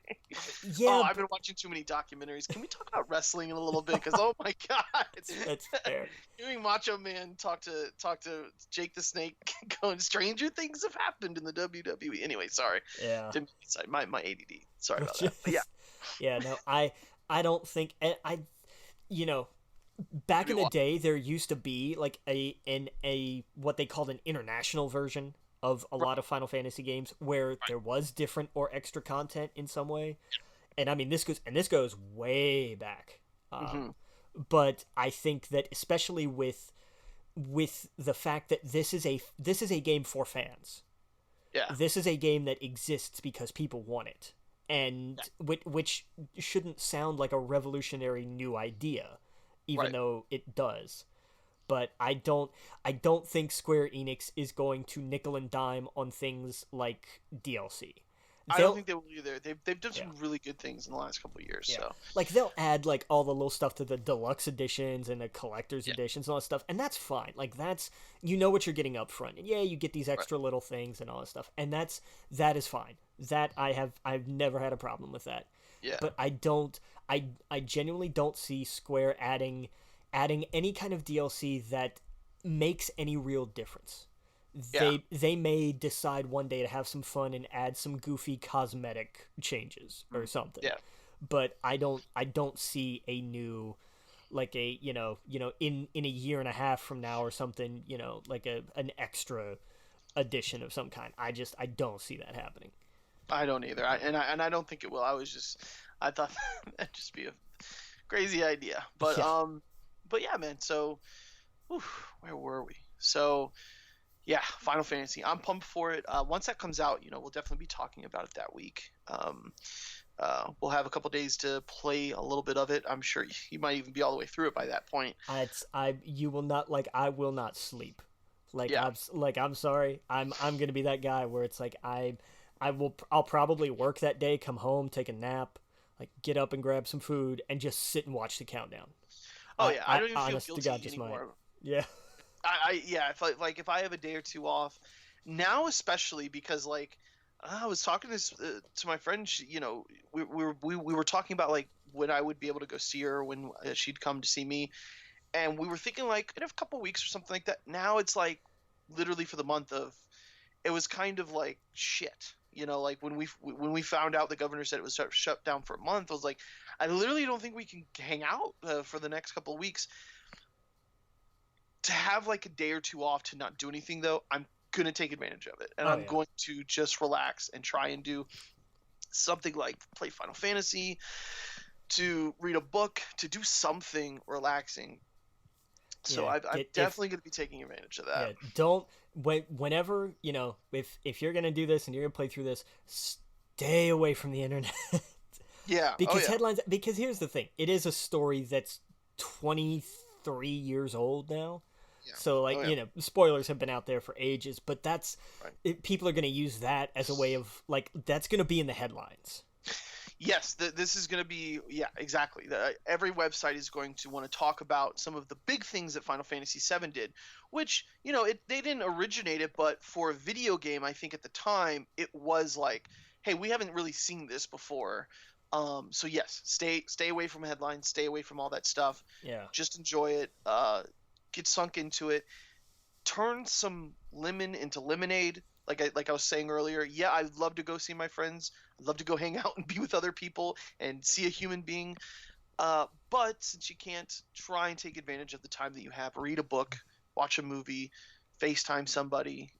Oh, yeah, I've been watching too many documentaries. Can we talk about wrestling in a little bit? Because oh my god, that's fair. hearing Macho Man talk to Jake the Snake, going Stranger Things have happened in the WWE. Anyway, sorry, Yeah. didn't sorry, my ADD. Sorry about that. But yeah, Yeah, no, I don't think you know back have in you the day there used to be like a what they called an international version of a right, lot of Final Fantasy games where there was different or extra content in some way. And I mean this goes way back. mm-hmm, But I think that especially with the fact that this is a game for fans. yeah, This is a game that exists because people want it, and which shouldn't sound like a revolutionary new idea, even right. though it does. But I don't think Square Enix is going to nickel and dime on things like DLC. I don't They'll think they will either. They've done Yeah. some really good things in the last couple of years. Yeah, So like they'll add like all the little stuff to the deluxe editions and the collector's yeah, editions and all that stuff, and that's fine. Like that's what you're getting up front, and yeah, you get these right, extra little things and all that stuff, and that is fine. That I've never had a problem with that. yeah, But I genuinely don't see Square adding any kind of DLC that makes any real difference. yeah, They may decide one day to have some fun and add some goofy cosmetic changes or something, yeah. but I don't see a new, like a in a year and a half from now or something, like an extra edition of some kind. I don't see that happening. I don't either. I don't think it will. I thought that'd just be a crazy idea. But Yeah. but yeah, man. So, whew, where were we? So yeah, Final Fantasy. I'm pumped for it. Once that comes out, we'll definitely be talking about it that week. We'll have a couple days to play a little bit of it. I'm sure you might even be all the way through it by that point. You will not, like, I will not sleep. Like Yeah, I'm sorry. I'm gonna be that guy where it's like I'll probably work that day, come home, take a nap, like get up and grab some food and just sit and watch the countdown. oh yeah, I don't even feel Honest to guilty God, just might. anymore. Yeah. Yeah, if I have a day or two off now, especially because like I was talking to my friend. We were talking about like when I would be able to go see her when she'd come to see me, and we were thinking like in a couple weeks or something like that. Now it's like literally for the month of. It was kind of like shit. Like when we found out the governor said it was shut down for a month, I was like, I literally don't think we can hang out for the next couple of weeks. To have like a day or two off to not do anything though, I'm gonna take advantage of it, and Oh I'm yeah. going to just relax and try and do something like play Final Fantasy, to read a book, to do something relaxing. So Yeah. I'm definitely going to be taking advantage of that. Yeah. Don't whenever if you're gonna do this and you're gonna play through this, stay away from the internet. Yeah. Oh Because yeah. headlines. Because here's the thing: it is a story that's 23 years old now. Yeah. So like Oh yeah. spoilers have been out there for ages, but Right. people are going to use that as a way of like that's going to be in the headlines. Yes, this is going to be, yeah, exactly. Every website is going to want to talk about some of the big things that Final Fantasy VII did, which, they didn't originate it, but for a video game, I think at the time it was like, hey, we haven't really seen this before. So yes, stay away from headlines, stay away from all that stuff. Yeah. Just enjoy it. Get sunk into it. Turn some lemon into lemonade. Like I was saying earlier, yeah, I'd love to go see my friends. I'd love to go hang out and be with other people and see a human being. But since you can't, try and take advantage of the time that you have. Read a book, watch a movie, FaceTime somebody,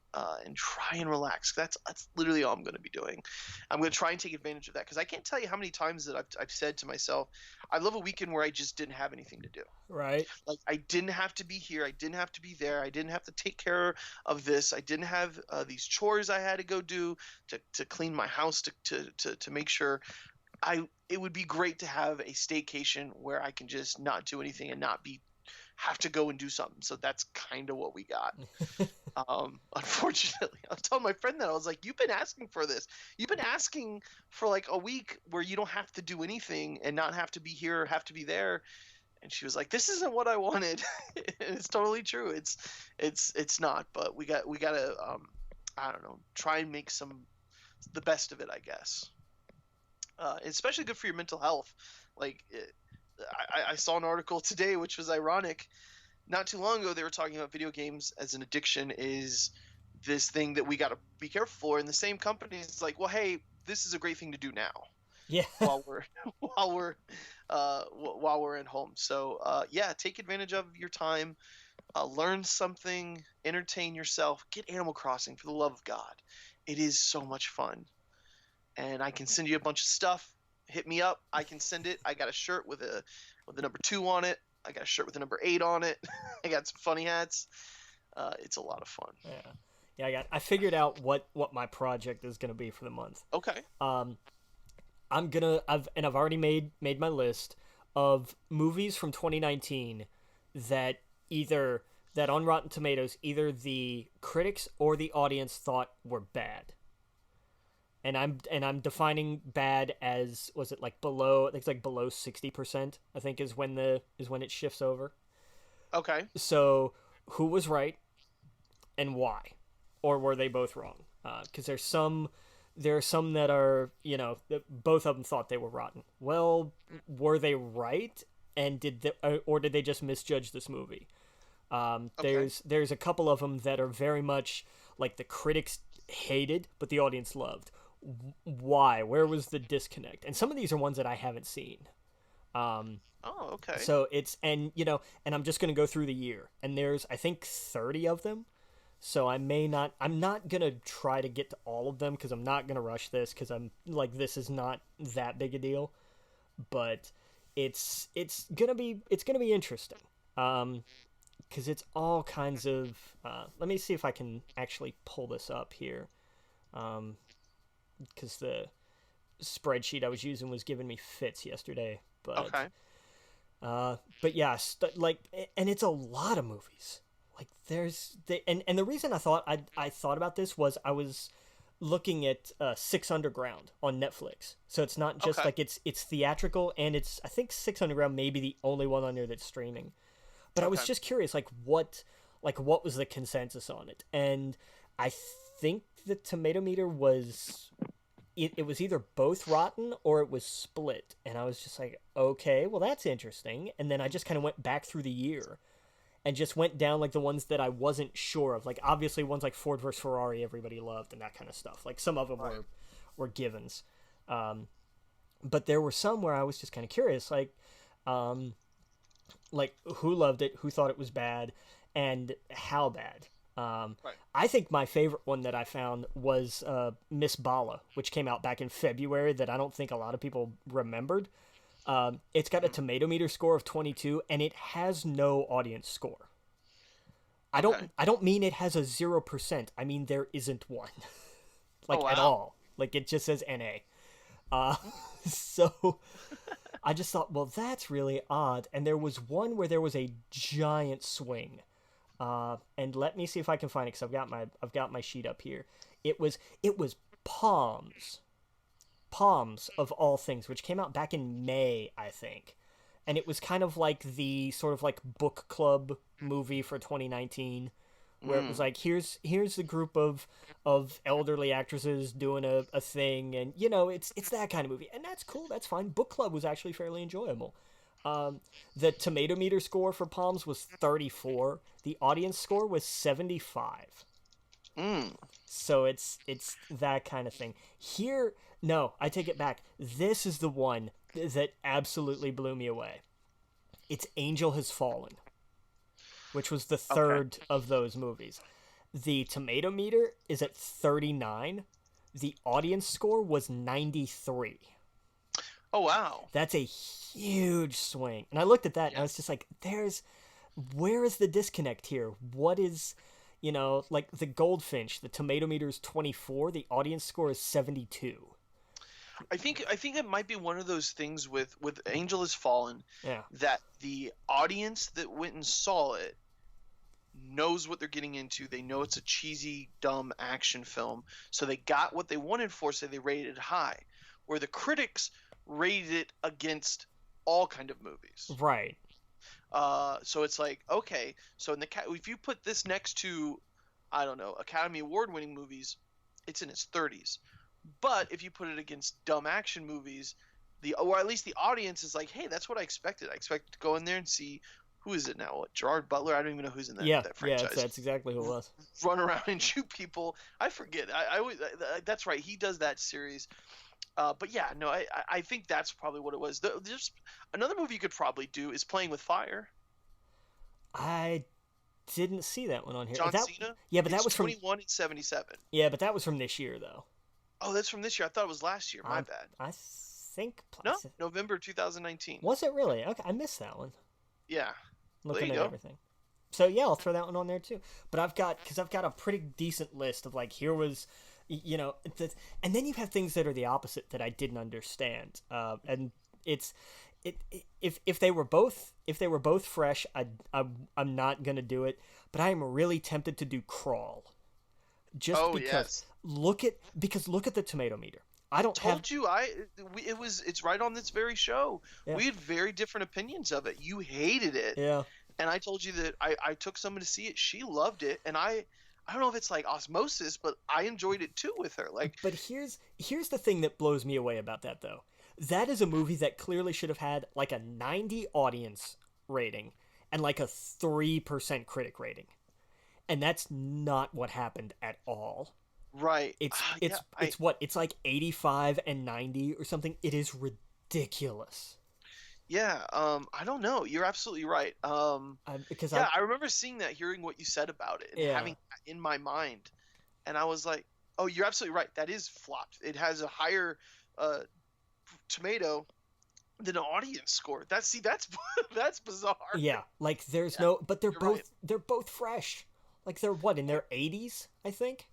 and try and relax. That's literally all I'm going to be doing. I'm going to try and take advantage of that because I can't tell you how many times that I've said to myself, I love a weekend where I just didn't have anything to do. Right. Like I didn't have to be here. I didn't have to be there. I didn't have to take care of this. I didn't have these chores I had to go do to clean my house to make sure. It would be great to have a staycation where I can just not do anything and not have to go and do something. So that's kind of what we got. Unfortunately, I was telling my friend that I was like, "You've been asking for this. You've been asking for like a week where you don't have to do anything and not have to be here or have to be there." And she was like, "This isn't what I wanted." And it's totally true. It's not. But we got to I don't know, try and make the best of it, I guess. Especially good for your mental health. Like I saw an article today, which was ironic. Not too long ago, they were talking about video games as an addiction is this thing that we got to be careful for. And the same company is like, well, hey, this is a great thing to do now. Yeah. while we're at home. So yeah, take advantage of your time. Learn something. Entertain yourself. Get Animal Crossing for the love of God. It is so much fun. And I can send you a bunch of stuff. Hit me up. I can send it. I got a shirt with the number 2 on it. I got a shirt with the number 8 on it. I got some funny hats. It's a lot of fun. Yeah. I figured out what my project is gonna be for the month. Okay. I've already made my list of movies from 2019 that on Rotten Tomatoes either the critics or the audience thought were bad. And I'm defining bad as, was it like below, I think it's like below 60%, I think is when it shifts over. Okay. So who was right and why? Or were they both wrong? Because there are some that are, both of them thought they were rotten. Well, were they right? And did they just misjudge this movie? Okay. There's a couple of them that are very much like the critics hated, but the audience loved. Why? Where was the disconnect? And some of these are ones that I haven't seen. Okay. So and I'm just going to go through the year, and there's, I think, 30 of them. So I'm not going to try to get to all of them because I'm not going to rush this because I'm like, this is not that big a deal, but it's going to be interesting. Because it's all kinds of, let me see if I can actually pull this up here. Because the spreadsheet I was using was giving me fits yesterday. But, okay. But yeah, and it's a lot of movies. Like and the reason I thought about this was I was looking at 6 Underground on Netflix. So it's not just like it's theatrical, and I think 6 Underground may be the only one on there that's streaming. But I was just curious, what was the consensus on it? And I think the tomato meter was, it was either both rotten or it was split. And I was just like, okay, well, that's interesting. And then I just kind of went back through the year and just went down like the ones that I wasn't sure of. Like, obviously ones like Ford vs. Ferrari everybody loved and that kind of stuff. Like, some of them were givens. But there were some where I was just kind of curious, like who loved it, who thought it was bad, and how bad. I think my favorite one that I found was Miss Bala, which came out back in February that I don't think a lot of people remembered. It's got a tomato meter score of 22, and it has no audience score. I don't mean it has a 0%. I mean there isn't one. At all. Like, it just says NA. So I just thought, well, that's really odd. And there was one where there was a giant swing. And let me see if I can find it, because I've got my sheet up here. It was Palms. Palms, of all things, which came out back in May, I think. And it was kind of like the sort of like book club movie for 2019, where it was Mm. like here's the group of elderly actresses doing a thing, and it's that kind of movie, and that's cool, that's fine. Book club was actually fairly enjoyable. The tomato meter score for Palms was 34. The audience score was 75. Mm. So it's that kind of thing. Here, no, I take it back. This is the one that absolutely blew me away. It's Angel Has Fallen, which was the Okay. third of those movies. The tomato meter is at 39. The audience score was 93. Oh wow. That's a huge swing. And I looked at that and I Yeah. was just like, where is the disconnect here? What is, like the Goldfinch, the tomato meter is 24, the audience score is 72. I think it might be one of those things with Angel Has Fallen Yeah. that the audience that went and saw it knows what they're getting into. They know it's a cheesy, dumb action film, so they got what they wanted for, so they rated it high. Where the critics rated it against all kind of movies. Right. So it's like, okay, so if you put this next to, I don't know, Academy Award winning movies, it's in its 30s. But if you put it against dumb action movies, or at least the audience is like, hey, that's what I expected. I expected to go in there and see, who is it now? What, Gerard Butler? I don't even know who's in that, Yeah, that yeah, franchise. that's exactly who it was. Run around and shoot people. I forget. I always, that's right. He does that series. But yeah, no, I think that's probably what it was. There's another movie you could probably do is Playing with Fire. I didn't see that one on here. John Cena. Yeah, but that It's was from 21 and 77. yeah, but that was from this year though. Oh, that's from this year. I thought it was last year. My bad. I think No, November 2019. Was it really? Okay, I missed that one. Yeah. Looking there you at go. everything. So yeah, I'll throw that one on there too. But I've got a pretty decent list of like, here was, and then you have things that are the opposite that I didn't understand. And it's if they were both fresh, I'm not gonna do it. But I am really tempted to do Crawl, just Oh because yes. look at the tomato meter. I don't have Told you it's right on this very show. Yeah. We had very different opinions of it. You hated it. yeah. And I told you that I took someone to see it. She loved it, and I don't know if it's like osmosis, but I enjoyed it too with her. Like, But here's the thing that blows me away about that though. That is a movie that clearly should have had like a 90 audience rating and like a 3% critic rating. And that's not what happened at all. right? It's what? It's like 85 and 90 or something. It is ridiculous. Yeah. I don't know. You're absolutely right. Because Yeah, I remember seeing that, hearing what you said about it, and Yeah. having that in my mind, and I was like, "Oh, you're absolutely right. That is flopped. It has a higher tomato than an audience score. That's that's bizarre." yeah, like there's Yeah, no, but you're right. they're both fresh. Like they're what, in their 80s, I think.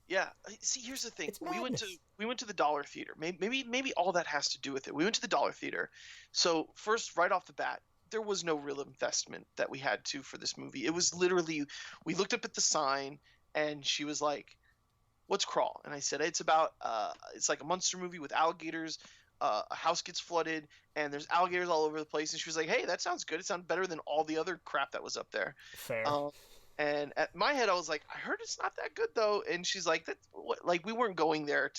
Yeah. See, here's the thing. It's We madness. went to the Dollar Theater. Maybe all that has to do with it. We went to the Dollar Theater. So first, right off the bat, there was no real investment that we had to for this movie. It was literally, we looked up at the sign, and she was like, "What's Crawl?" And I said, "It's about it's like a monster movie with alligators. A house gets flooded, and there's alligators all over the place." And she was like, "Hey, that sounds good. It sounds better than all the other crap that was up there." Fair. And at my head, I was like, "I heard it's not that good though." And she's like, "That what?" Like, we weren't going there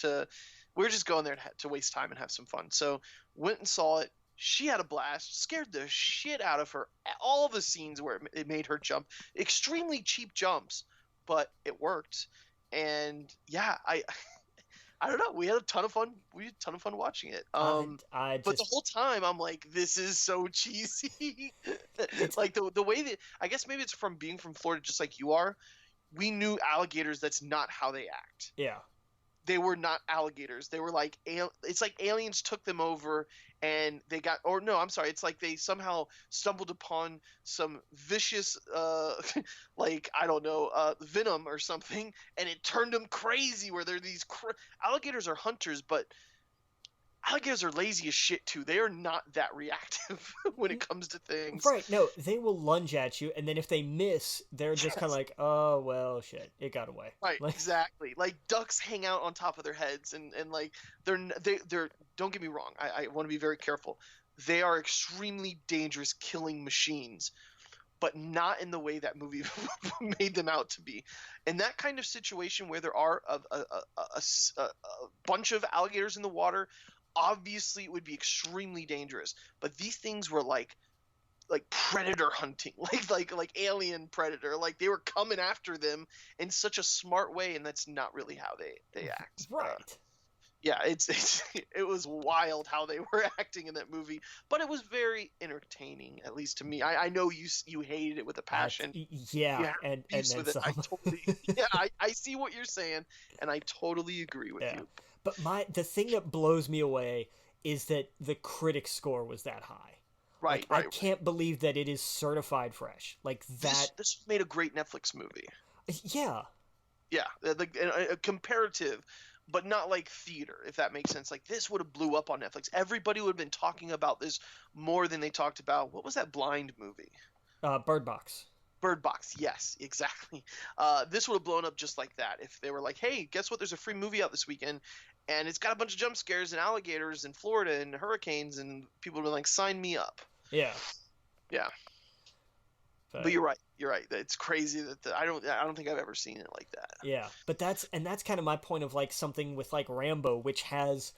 we were just going there to waste time and have some fun. So went and saw it. She had a blast. Scared the shit out of her. All the scenes where it made her jump, extremely cheap jumps, but it worked. And yeah, I don't know. We had a ton of fun. We had a ton of fun watching it. I But the just whole time I'm like, this is so cheesy. Like the way that, I guess maybe it's from being from Florida, just like you are. We knew alligators. That's not how they act. yeah. They were not alligators. They were like it's like aliens took them over, and they got, or no, I'm sorry. It's like they somehow stumbled upon some vicious like, I don't know, venom or something, and it turned them crazy. Where they're these alligators are hunters, but alligators are lazy as shit too. They are not that reactive when it comes to things. Right, no, they will lunge at you, and then if they miss, they're just kind of like, oh, well, shit, it got away. Right, Like, exactly. Like ducks hang out on top of their heads, and like they're. Don't get me wrong. I want to be very careful. They are extremely dangerous killing machines, but not in the way that movie made them out to be. In that kind of situation where there are a bunch of alligators in the water, obviously it would be extremely dangerous. But these things were like predator hunting, like alien predator. Like they were coming after them in such a smart way, and that's not really how they act. right. Yeah, it was wild how they were acting in that movie, but it was very entertaining, at least to me. I know you hated it with a passion. Yeah, and then with some. it. I see what you're saying, and I totally agree with you. But the thing that blows me away is that the critic score was that high. Right, I can't believe that it is certified fresh. Like that. This made a great Netflix movie. Yeah. Yeah, a comparative, but not like theater, if that makes sense. Like this would have blew up on Netflix. Everybody would have been talking about this more than they talked about what was that blind movie? Bird Box. Bird Box, yes, exactly. This would have blown up just like that if they were like, hey, guess what? There's a free movie out this weekend, and it's got a bunch of jump scares and alligators in Florida and hurricanes, and people would be like, sign me up. Yeah. Yeah. But you're right. You're right. It's crazy that I don't think I've ever seen it like that. Yeah, but that's kind of my point of like something with like Rambo, which has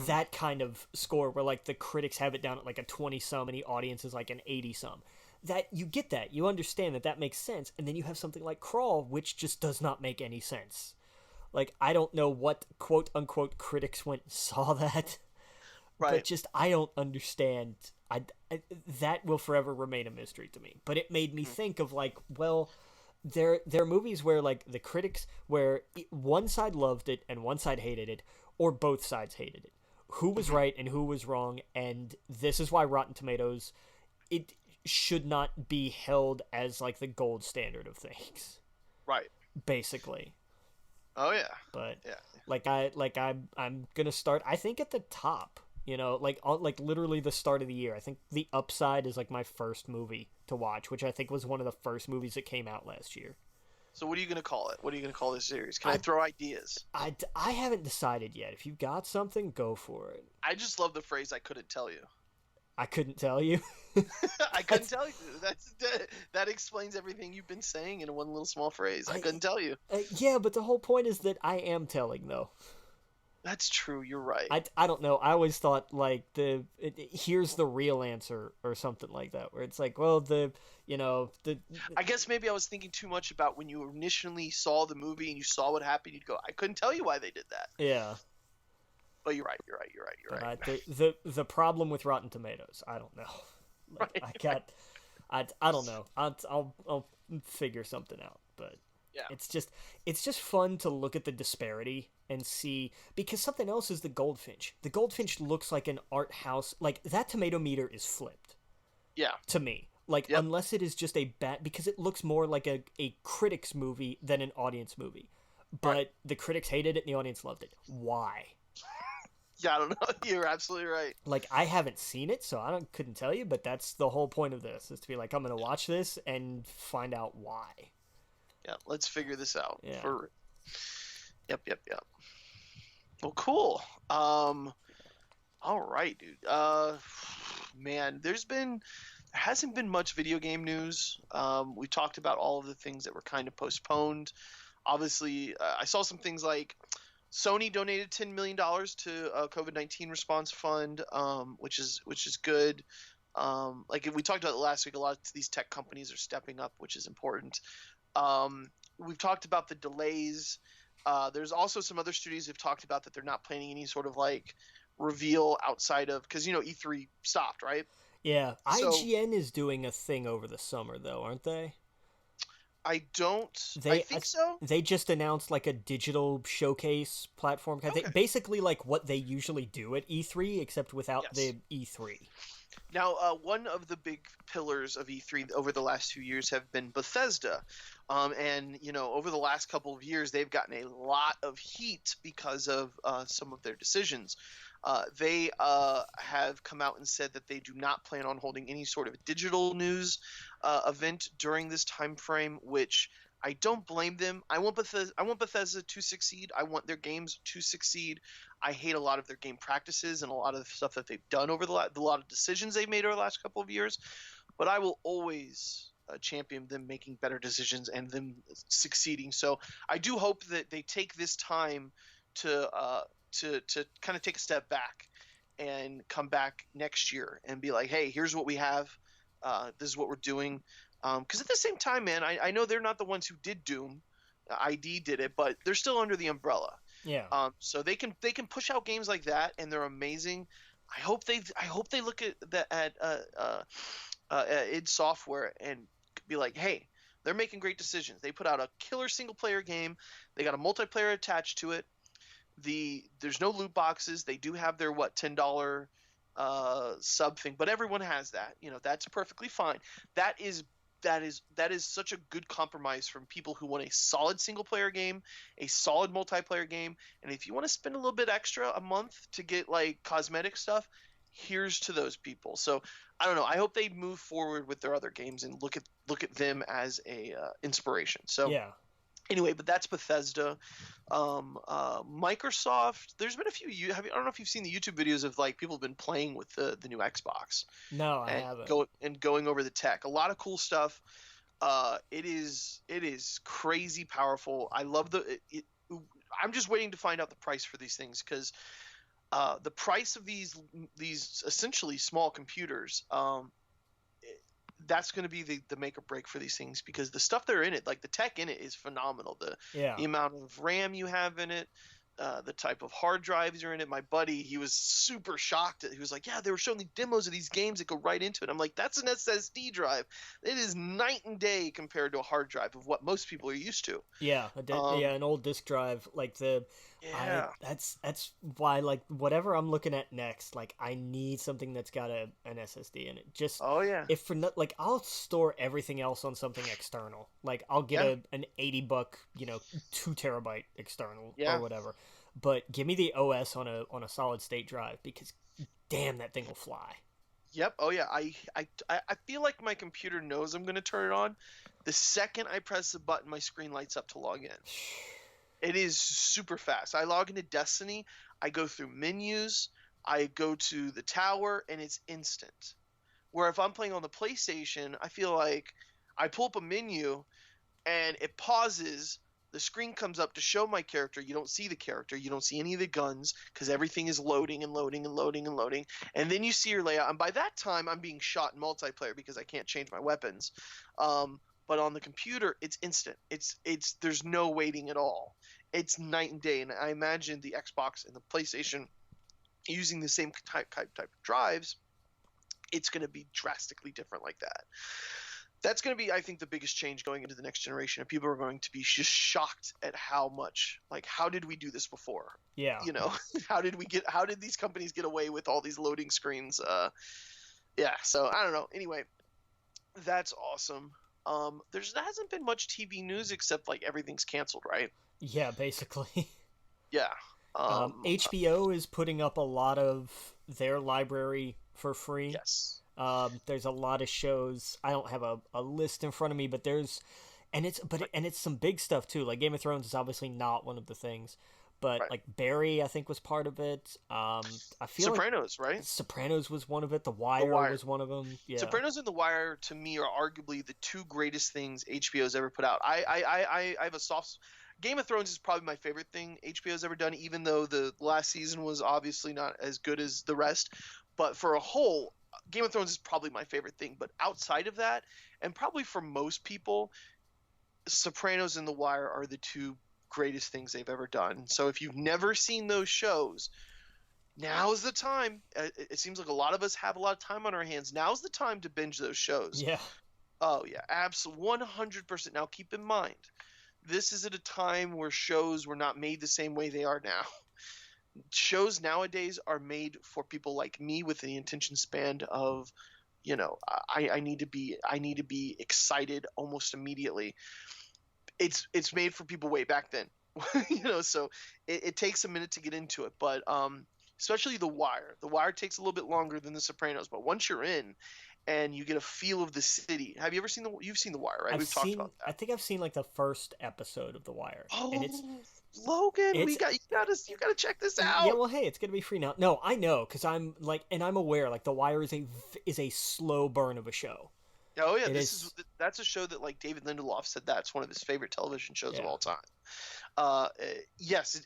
that kind of score where like the critics have it down at like a 20-some and the audience is like an 80-some. That you get that, you understand that makes sense, and then you have something like Crawl, which just does not make any sense. Like I don't know what quote unquote critics went and saw that, right? But just I don't understand. I that will forever remain a mystery to me. But it made me think of like, well, there are movies where like the critics, where one side loved it and one side hated it, or both sides hated it. Who was right and who was wrong? And this is why Rotten Tomatoes, it should not be held as like the gold standard of things. Right. Basically. Oh yeah. But yeah. I'm gonna start, I think, at the top. You know, like literally the start of the year. I think The Upside is like my first movie to watch, which I think was one of the first movies that came out last year. So what are you going to call it? What are you going to call this series? Can I throw ideas? I haven't decided yet. If you got something, go for it. I just love the phrase, I couldn't tell you. I couldn't tell you? I couldn't tell you. That explains everything you've been saying in one little small phrase. I couldn't tell you. Yeah, but the whole point is that I am telling, though. That's true. You're right. I don't know. I always thought like here's the real answer or something like that, where it's like, well, I guess maybe I was thinking too much about when you initially saw the movie and you saw what happened. You'd go, I couldn't tell you why they did that. Yeah. But you're right. The problem with Rotten Tomatoes, I don't know. Like, right. I don't know. I'll figure something out, but. Yeah. It's just fun to look at the disparity and see, because something else is the Goldfinch. The Goldfinch looks like an art house. Like that tomato meter is flipped. Yeah. To me. Like unless it is just a because it looks more like a critic's movie than an audience movie. But the critics hated it and the audience loved it. Why? Yeah, I don't know. You're absolutely right. Like I haven't seen it, so couldn't tell you, but that's the whole point of this, is to be like, I'm going to watch this and find out why. Yeah, let's figure this out. Yeah. Yep. Well, cool. All right, dude. Man, there hasn't been much video game news. We talked about all of the things that were kind of postponed. Obviously, I saw some things like Sony donated $10 million to a COVID-19 response fund, which is good. Like we talked about last week, a lot of these tech companies are stepping up, which is important. We've talked about the delays. There's also some other studios who've talked about that they're not planning any sort of like reveal outside of, because E3 stopped, right? Yeah, IGN is doing a thing over the summer though, aren't they? I think so. They just announced like a digital showcase platform kind of thing. Basically like what they usually do at E3, except without the E3. Now, one of the big pillars of E3 over the last few years have been Bethesda. And, over the last couple of years, they've gotten a lot of heat because of some of their decisions. They have come out and said that they do not plan on holding any sort of digital news event during this time frame, which I don't blame them. I want Bethesda to succeed. I want their games to succeed. I hate a lot of their game practices and a lot of the stuff that they've done over a lot of decisions they've made over the last couple of years. But I will always champion them making better decisions and them succeeding. So I do hope that they take this time to kind of take a step back and come back next year and be like, hey, here's what we have. This is what we're doing. Because at the same time, man, I know they're not the ones who did Doom. ID did it, but they're still under the umbrella. Yeah. So they can push out games like that, and they're amazing. I hope they look at that at id Software and be like, hey, they're making great decisions. They put out a killer single player game. They got a multiplayer attached to it. There's no loot boxes. They do have their $10 sub thing, but everyone has that. That's perfectly fine. That is such a good compromise from people who want a solid single player game, a solid multiplayer game, and if you want to spend a little bit extra a month to get like cosmetic stuff, here's to those people. So I don't know. I hope they move forward with their other games and look at them as a inspiration. So yeah. Anyway, but that's Bethesda. Microsoft. There's been a few. I don't know if you've seen the YouTube videos of like people have been playing with the new Xbox. No, I haven't. Going over the tech. A lot of cool stuff. It is crazy powerful. I love I'm just waiting to find out the price for these things because the price of these essentially small computers. That's going to be the make or break for these things because the stuff that are in it, like the tech in it, is phenomenal. The amount of RAM you have in it, the type of hard drives are in it. My buddy, he was super shocked. He was like, "Yeah, they were showing me demos of these games that go right into it." I'm like, "That's an SSD drive. It is night and day compared to a hard drive of what most people are used to." Yeah, an old disk drive like the. Yeah. That's why like whatever I'm looking at next, like I need something that's got an SSD in it. Just if for not like I'll store everything else on something external. Like I'll get an $80 2 terabyte external or whatever. But give me the OS on a solid state drive because damn that thing will fly. Yep. Oh yeah. I feel like my computer knows I'm going to turn it on. The second I press the button, my screen lights up to log in. It is super fast. I log into Destiny. I go through menus. I go to the tower, and it's instant. Where if I'm playing on the PlayStation, I feel like I pull up a menu, and it pauses. The screen comes up to show my character. You don't see the character. You don't see any of the guns because everything is loading and loading and loading and loading. And then you see your layout. And by that time, I'm being shot in multiplayer because I can't change my weapons. But on the computer, it's instant. It's there's no waiting at all. It's night and day. And I imagine the Xbox and the PlayStation using the same type of drives, it's going to be drastically different like that. That's going to be, I think, the biggest change going into the next generation. And people are going to be just shocked at how much, like, how did we do this before? Yeah. How did these companies get away with all these loading screens? Yeah. So I don't know. Anyway, that's awesome. There hasn't been much TV news except like everything's canceled, right? Yeah, basically. Yeah. HBO is putting up a lot of their library for free. Yes. There's a lot of shows. I don't have a list in front of me, but it's some big stuff too. Like Game of Thrones is obviously not one of the things, but like Barry, I think was part of it. I feel Sopranos, like right? Sopranos was one of it. The Wire was one of them. Yeah. Sopranos and The Wire to me are arguably the two greatest things HBO's ever put out. I have a soft. Game of Thrones is probably my favorite thing HBO's ever done, even though the last season was obviously not as good as the rest. But for a whole, Game of Thrones is probably my favorite thing. But outside of that, and probably for most people, Sopranos and The Wire are the two greatest things they've ever done. So if you've never seen those shows, now's the time. It seems like a lot of us have a lot of time on our hands. Now's the time to binge those shows. Yeah. Oh, yeah. Absolutely. 100%. Now, keep in mind, this is at a time where shows were not made the same way they are now. Shows nowadays are made for people like me with the attention span of, I need to be excited almost immediately. It's made for people way back then, so it takes a minute to get into it. But especially The Wire. The Wire takes a little bit longer than The Sopranos, but once you're in and you get a feel of the city. Have you ever seen you've seen The Wire, right? We've talked about I that. think I've seen like the first episode of The Wire, and Oh, Logan, it's you gotta check this yeah. out. Well, hey, it's gonna be free now. No, I know, because I'm like, and I'm aware like The Wire is a slow burn of a show. Oh yeah, It is. that's a show that like David Lindelof said that's one of his favorite television shows of Yeah. all time. Yes,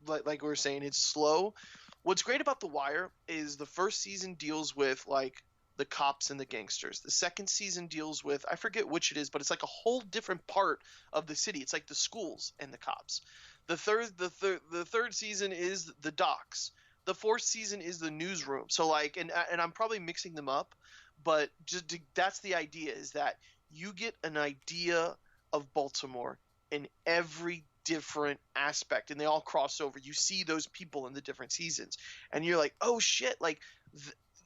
like we were saying, it's slow. What's great about The Wire is the first season deals with like the cops and the gangsters. The second season deals with, I forget which it is, but it's like a whole different part of the city. It's like the schools and the cops. The third season is the docks. The fourth season is the newsroom. So like, and I'm probably mixing them up, but that's the idea, is that you get an idea of Baltimore in every different aspect, and they all cross over. You see those people in the different seasons, and you're like, oh shit, like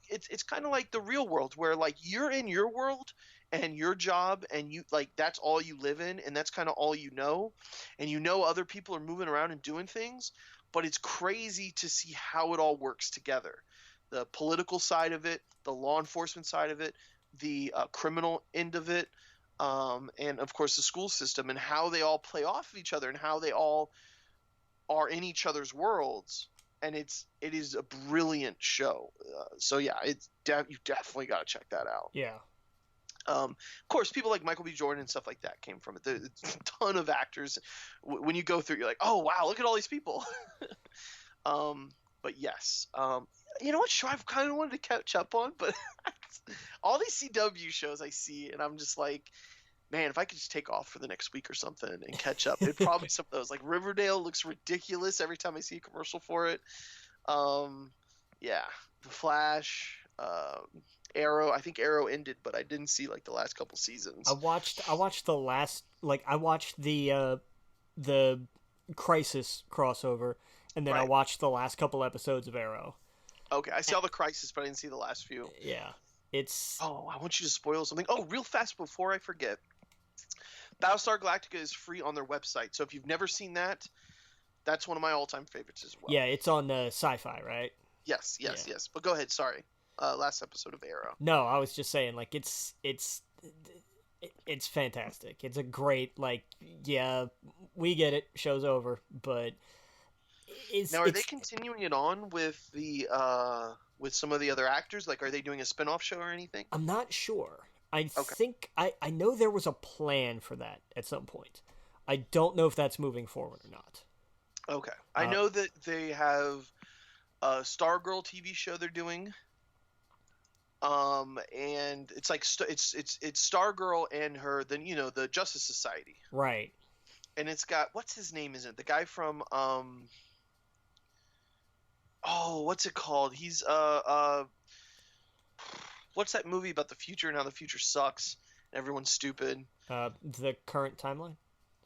it's kind of like the real world, where like you're in your world and your job, and you like that's all you live in, and that's kind of all you know, and you know other people are moving around and doing things, but it's crazy to see how it all works together. The political side of it, the law enforcement side of it, the criminal end of it, and of course the school system, and how they all play off of each other, and how they all are in each other's worlds. And it is a brilliant show. So yeah, you definitely got to check that out. Yeah. Of course, people like Michael B. Jordan and stuff like that came from it. There's a ton of actors. When you go through, you're like, oh wow, look at all these people. But yes, you know what show I've kind of wanted to catch up on, but all these CW shows I see, and I'm just like, man, if I could just take off for the next week or something and catch up, it'd probably be some of those. Like Riverdale looks ridiculous every time I see a commercial for it. Yeah, The Flash, Arrow. I think Arrow ended, but I didn't see like the last couple seasons. I watched the last, like I watched the Crisis crossover, and then I Right. watched the last couple episodes of Arrow. Okay, I saw the Crisis, but I didn't see the last few. Yeah. It's Oh, I want you to spoil something. Oh, real fast before I forget. Battlestar Galactica is free on their website, so if you've never seen that, that's one of my all-time favorites as well. yeah, it's on Sci-Fi, right? Yes. Yeah. But go ahead. Sorry. Last episode of Arrow. No, I was just saying, like it's fantastic. It's a great, like, yeah, we get it, show's over, but Now, are they continuing it on with the with some of the other actors? Like, are they doing a spin-off show or anything? I'm not sure. I Okay. think I know there was a plan for that at some point. I don't know if that's moving forward or not. Okay. I know that they have a Stargirl TV show they're doing. And it's like it's Stargirl and her, then the Justice Society, Right. and it's got, what's his name? Isn't it the guy from oh, what's it called? He's what's that movie about the future and how the future sucks and everyone's stupid? The current timeline?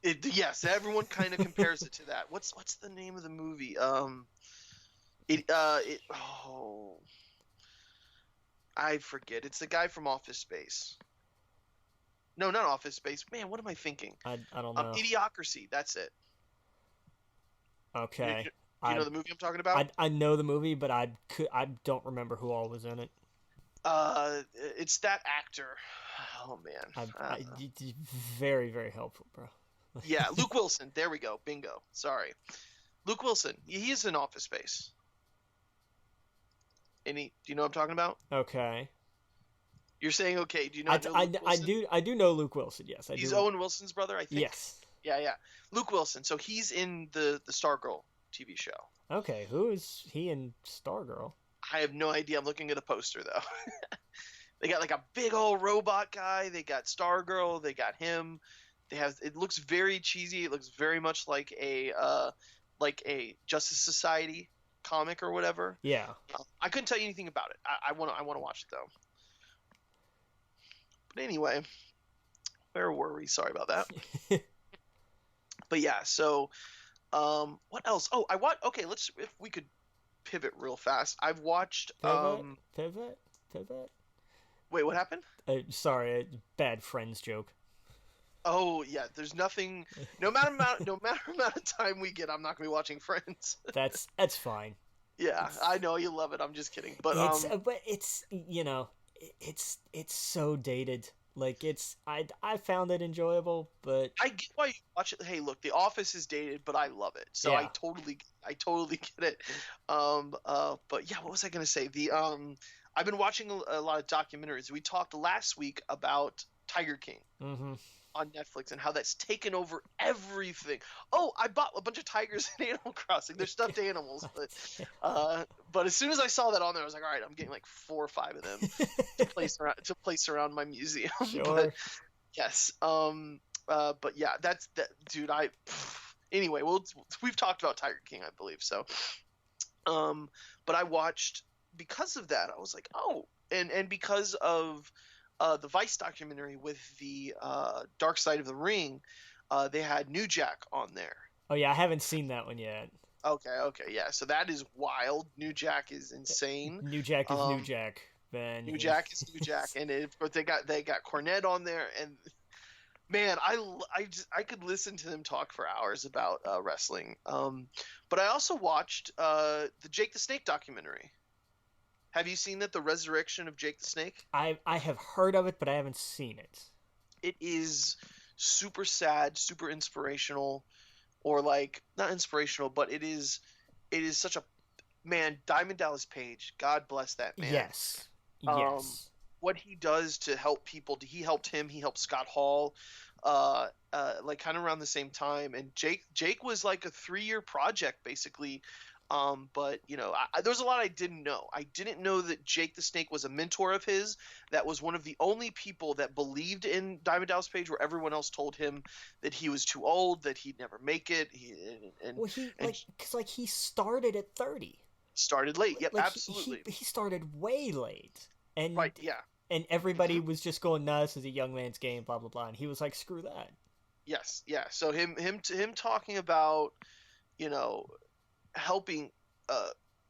Yes, everyone kind of compares it to that. What's the name of the movie? I forget. It's the guy from Office Space. No, not Office Space. Man, what am I thinking? I don't know. Idiocracy. That's it. Okay. Do you know the movie I'm talking about? I know the movie, but I don't remember who all was in it. It's that actor. Oh man. Very, very helpful, bro. Yeah, Luke Wilson. There we go. Bingo. Sorry, Luke Wilson. He is in Office Space. Do you know what I'm talking about? Okay. You're saying okay. Do you not know Luke Wilson? I do know Luke Wilson. Yes, I do. He's Owen Wilson's brother, I think. Yes. Yeah. Luke Wilson. So he's in the Stargirl TV show. Okay, who is he in Stargirl? I have no idea. I'm looking at a poster though. They got like a big old robot guy. They got Stargirl. They got him. It looks very cheesy. It looks very much like a Justice Society comic or whatever. Yeah. I couldn't tell you anything about it. I want to watch it though. But anyway, where were we? Sorry about that. But yeah, so what else? Oh, okay, if we could pivot real fast. I've watched Pivot. Wait, what happened? Sorry, bad Friends joke. Oh yeah, there's nothing. No matter amount of time we get, I'm not gonna be watching Friends. That's fine. Yeah, I know you love it. I'm just kidding. But But it's it's so dated. Like I found it enjoyable, but I get why you watch it. Hey, look, The Office is dated, but I love it. So yeah. I totally get it. But yeah, what was I gonna say? I've been watching a lot of documentaries. We talked last week about Tiger King Hmm. on Netflix and how that's taken over everything. Oh, I bought a bunch of tigers in Animal Crossing. They're stuffed animals, but as soon as I saw that on there, I was like, all right, I'm getting like 4 or 5 of them to place around my museum. But Sure. yes, but yeah, that's that, dude. Anyway, we've talked about Tiger King, I believe. So, but I watched because of that. I was like, oh, and because of the Vice documentary with the Dark Side of the Ring, they had New Jack on there. Oh yeah, I haven't seen that one yet. Okay, yeah. So that is wild. New Jack is insane. New Jack is New Um, Jack. Then New Jack is New Jack, and but they got Cornette on there, and man, I could listen to them talk for hours about wrestling. But I also watched the Jake the Snake documentary. Have you seen that? The Resurrection of Jake the Snake. I have heard of it, but I haven't seen it. It is super sad, super inspirational, or like not inspirational, but it is such a man. Diamond Dallas Page, God bless that man. Yes. Um, Yes. what he does to help people. He helped him. He helped Scott Hall. Like kind of around the same time, and Jake was like a 3-year project basically. But there was a lot I didn't know. I didn't know that Jake the Snake was a mentor of his. That was one of the only people that believed in Diamond Dallas Page, where everyone else told him that he was too old, that he'd never make it. Well, he And because like he started at 30. started late. Yep, Like absolutely. he started way late, and Right. Yeah. everybody was just going, "Nah, this is a young man's game," blah blah blah, and he was like, "Screw that." Yes. Yeah. So him talking about you know helping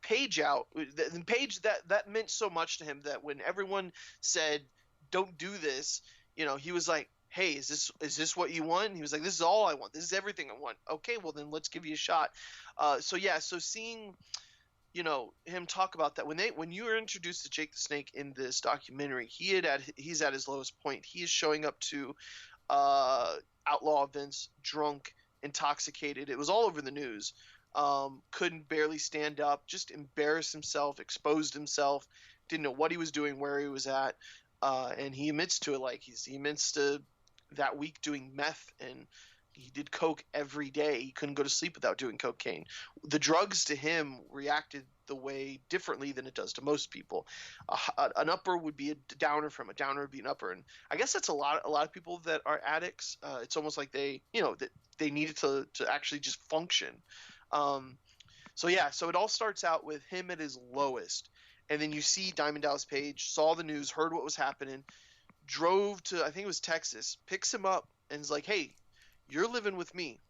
Page out. The Page that meant so much to him that when everyone said, "Don't do this," he was like, "Hey, is this what you want?" And he was like, "This is all I want. This is everything I want." Okay, well then let's give you a shot. So yeah, so seeing him talk about that when you were introduced to Jake the Snake in this documentary, he's at his lowest point. He is showing up to uh, outlaw events drunk, intoxicated. It was all over the news. Couldn't barely stand up, just embarrassed himself, exposed himself, didn't know what he was doing, where he was at, and he admits to it. Like he admits to that week doing meth, and he did coke every day. He couldn't go to sleep without doing cocaine. The drugs to him reacted the way differently than it does to most people. An upper would be a downer from a downer would be an upper, and I guess that's a lot of people that are addicts. It's almost like that they needed to actually just function. Um, so yeah, so it all starts out with him at his lowest, and then you see Diamond Dallas Page saw the news, heard what was happening, drove to I think it was Texas, picks him up, and is like, "Hey, you're living with me.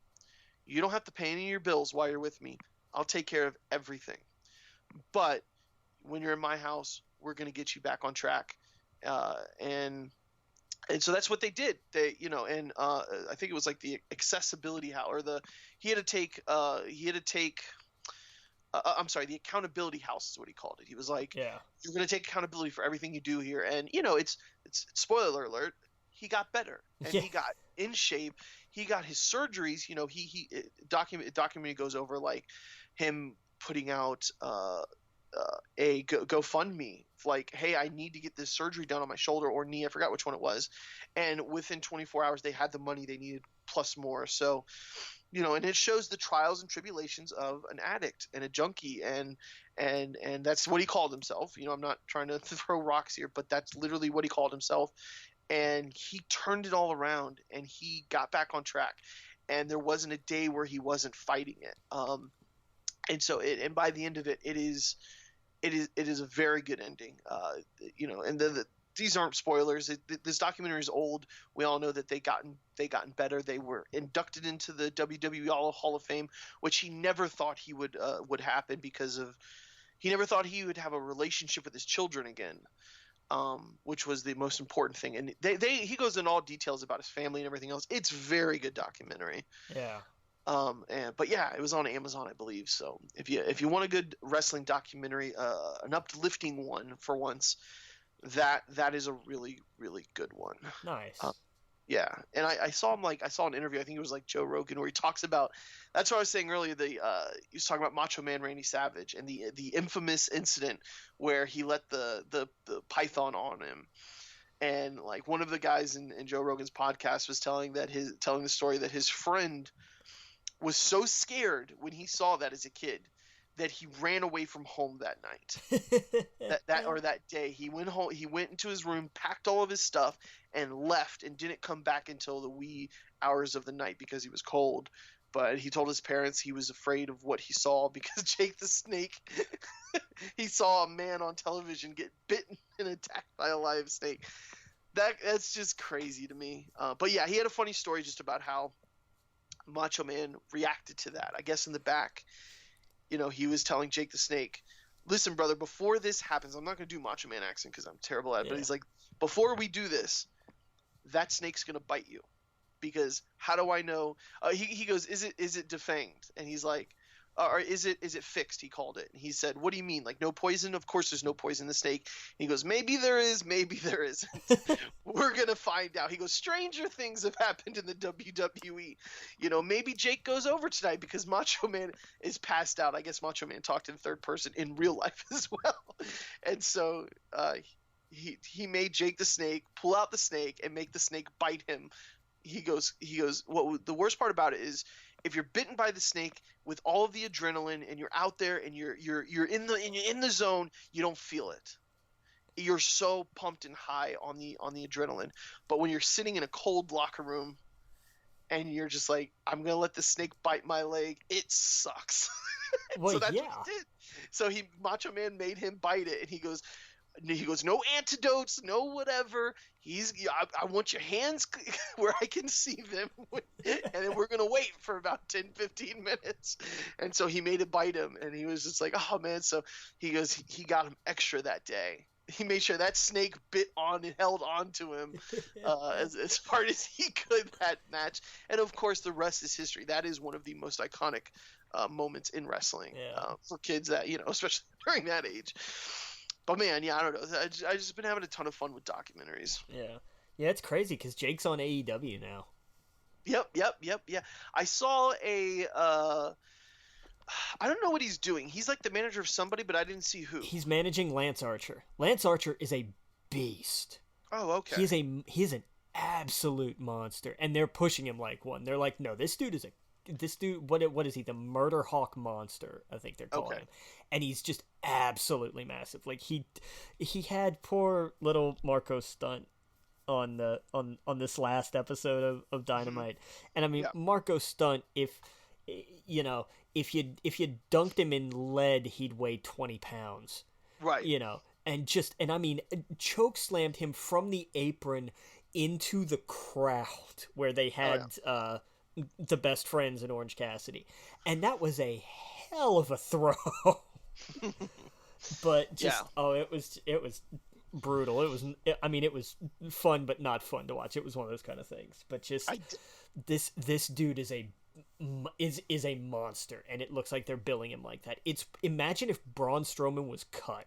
You don't have to pay any of your bills while you're with me. I'll take care of everything. But when you're in my house, we're gonna get you back on track." And so that's what they did. And I think it was like the accessibility house or he had to take I'm sorry, the accountability house is what he called it. He was like, Yeah. "You're going to take accountability for everything you do here." And it's spoiler alert, he got better and Yeah. he got in shape. He got his surgeries. He documentary goes over like him putting out a GoFundMe, like, "Hey, I need to get this surgery done on my shoulder or knee. I forgot which one it was." And within 24 hours, they had the money they needed plus more. So, and it shows the trials and tribulations of an addict and a junkie, and that's what he called himself. I'm not trying to throw rocks here, but that's literally what he called himself. And he turned it all around, and he got back on track. And there wasn't a day where he wasn't fighting it. And by the end of it, it is a very good ending. And these aren't spoilers. This documentary is old. We all know that they gotten better. They were inducted into the WWE Hall of Fame, which he never thought he would happen because of he never thought he would have a relationship with his children again, which was the most important thing. And he goes in all details about his family and everything else. It's very good documentary. Yeah. But yeah, it was on Amazon, I believe. So if you want a good wrestling documentary, an uplifting one for once, that is a really really good one. Um, Nice. yeah, and I saw him, like, I saw an interview. I think it was like Joe Rogan, where he talks about. That's what I was saying earlier. He was talking about Macho Man Randy Savage and the infamous incident where he let the python on him. And like one of the guys in Joe Rogan's podcast was telling the story that his friend was so scared when he saw that as a kid that he ran away from home that night. That day, he went home. He went into his room, packed all of his stuff, and left, and didn't come back until the wee hours of the night because he was cold. But he told his parents he was afraid of what he saw because Jake the Snake, he saw a man on television get bitten and attacked by a live snake. That's just crazy to me. But yeah, he had a funny story just about how Macho Man reacted to that. I guess in the back, he was telling Jake the Snake, "Listen, brother, before this happens, I'm not going to do Macho Man accent because I'm terrible at it, but he's like, before we do this, that snake's going to bite you. Because how do I know?" He goes, "Is it defanged?" And he's like, "Or is it fixed?" He called it. And he said, "What do you mean? Like no poison?" "Of course there's no poison in the snake." And he goes, "Maybe there is, maybe there isn't. We're gonna find out." He goes, "Stranger things have happened in the WWE. Maybe Jake goes over tonight because Macho Man is passed out." I guess Macho Man talked in third person in real life as well. And so he made Jake the Snake pull out the snake and make the snake bite him. He goes, "What the worst part about it is, if you're bitten by the snake with all of the adrenaline and you're out there and you're in the zone, you don't feel it. You're so pumped and high on the adrenaline. But when you're sitting in a cold locker room and you're just like, I'm gonna let the snake bite my leg, it sucks." Well, So that's yeah. what he did. So Macho Man made him bite it, and he goes, "No antidotes, no whatever. I want your hands where I can see them." And then we're going to wait for about 10, 15 minutes. And so he made it bite him, and he was just like, "Oh, man." So he goes, he got him extra that day. He made sure that snake bit on and held on to him as hard as he could that match. And, of course, the rest is history. That is one of the most iconic moments in wrestling for kids that, especially during that age. But man, yeah, I don't know. I just been having a ton of fun with documentaries. Yeah, it's crazy because Jake's on AEW now. Yep. Yeah, I saw I don't know what he's doing. He's like the manager of somebody, but I didn't see who. He's managing Lance Archer. Lance Archer is a beast. Oh, okay. He's an absolute monster, and they're pushing him like one. They're like, no, this dude. What is he? The Murder Hawk Monster, I think they're calling him. And he's just absolutely massive. Like he had poor little Marco Stunt on this last episode of Dynamite. And I mean, Marco Stunt, if you dunked him in lead, he'd weigh 20 pounds. Right. And I mean, choke slammed him from the apron into the crowd where they had the best friends in Orange Cassidy. And that was a hell of a throw. But just it was brutal. It was fun but not fun to watch. It was one of those kind of things. But just this dude is a monster, and it looks like they're billing him like that. Imagine if Braun Strowman was cut.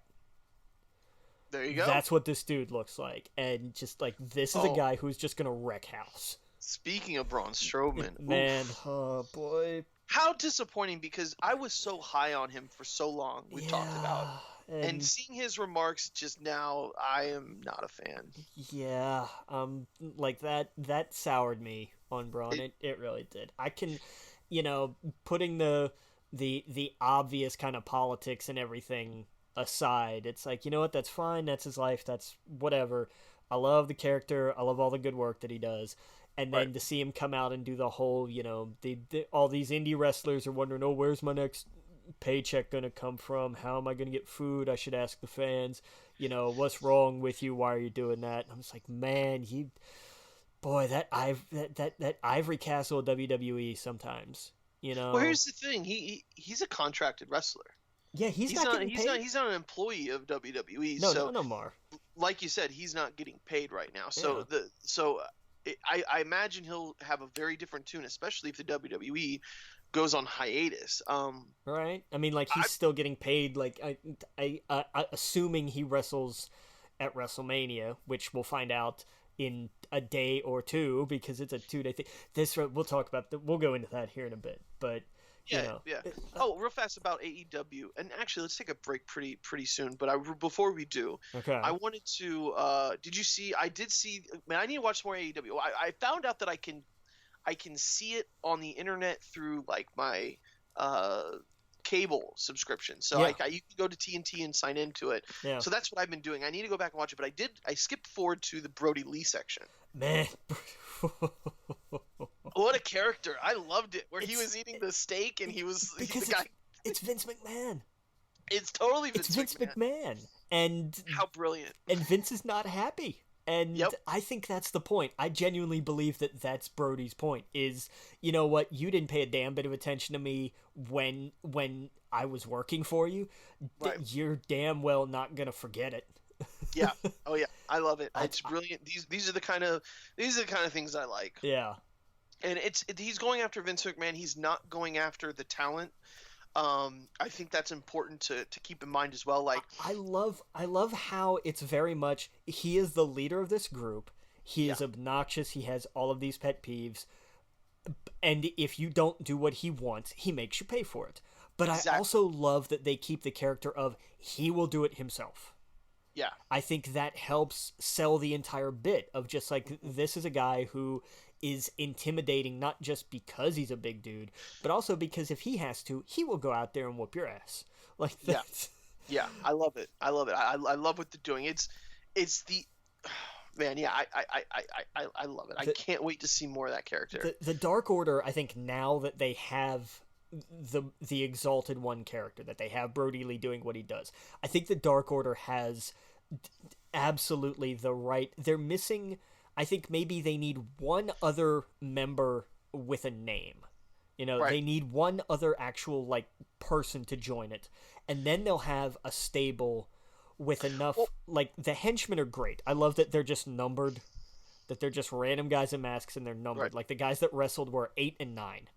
There you go. That's what this dude looks like. And just like, this is a guy who's just gonna wreck house. Speaking of Braun Strowman, man, oh boy, how disappointing, because I was so high on him for so long. We've talked about, and seeing his remarks just now, I am not a fan. Yeah, like that soured me on Braun. It really did. I can, putting the obvious kind of politics and everything aside, it's like, you know what, that's fine. That's his life. That's whatever. I love the character. I love all the good work that he does. And then to see him come out and do the whole, all these indie wrestlers are wondering, oh, where's my next paycheck going to come from? How am I going to get food? I should ask the fans, what's wrong with you? Why are you doing that? And I'm just like, man, that ivory castle of WWE sometimes, Well, here's the thing. He's a contracted wrestler. Yeah, he's not an employee of WWE. No, Mar. Like you said, he's not getting paid right now. So I imagine he'll have a very different tune, especially if the WWE goes on hiatus. Right? I mean, like he's still getting paid. Like assuming he wrestles at WrestleMania, which we'll find out in a day or two because it's a 2-day thing. This we'll talk about. We'll go into that here in a bit, but. You Yeah, know, yeah. Oh, real fast about AEW, and actually, let's take a break pretty soon. But before we do, okay. I wanted to. Did you see? I did see. Man, I need to watch more AEW. I found out that I can see it on the internet through like my cable subscription. So Yeah. you can go to TNT and sign into it. Yeah. So that's what I've been doing. I need to go back and watch it, but I skipped forward to the Brody Lee section. Man. What a character. I loved it. Where he was eating the steak and he was the guy. It's Vince McMahon. It's totally Vince McMahon. And how brilliant. And Vince is not happy. And yep. I think that's the point. I genuinely believe that that's Brody's point is, you know what, you didn't pay a damn bit of attention to me when I was working for you. Right. You're damn well not going to forget it. Yeah. Oh yeah. I love it. It's brilliant. These are the kind of things I like. Yeah. And he's going after Vince McMahon. He's not going after the talent. I think that's important to keep in mind as well. Like I love how it's very much he is the leader of this group. He is obnoxious. He has all of these pet peeves. And if you don't do what he wants, he makes you pay for it. But exactly. I also love that they keep the character of he will do it himself. Yeah. I think that helps sell the entire bit of just like, this is a guy who is intimidating not just because he's a big dude, but also because if he has to, he will go out there and whoop your ass. Like that. Yeah. I love it. I love what they're doing. It's the man. Yeah. I love it. I can't wait to see more of that character. The Dark Order. I think now that they have the Exalted One character, that they have Brody Lee doing what he does, I think the Dark Order has absolutely the right. They're missing. I think maybe they need one other member with a name. You know, They need one other actual like person to join it. And then they'll have a stable with enough like the henchmen are great. I love that they're just numbered, that they're just random guys in masks and they're numbered. Right. Like the guys that wrestled were 8 and 9.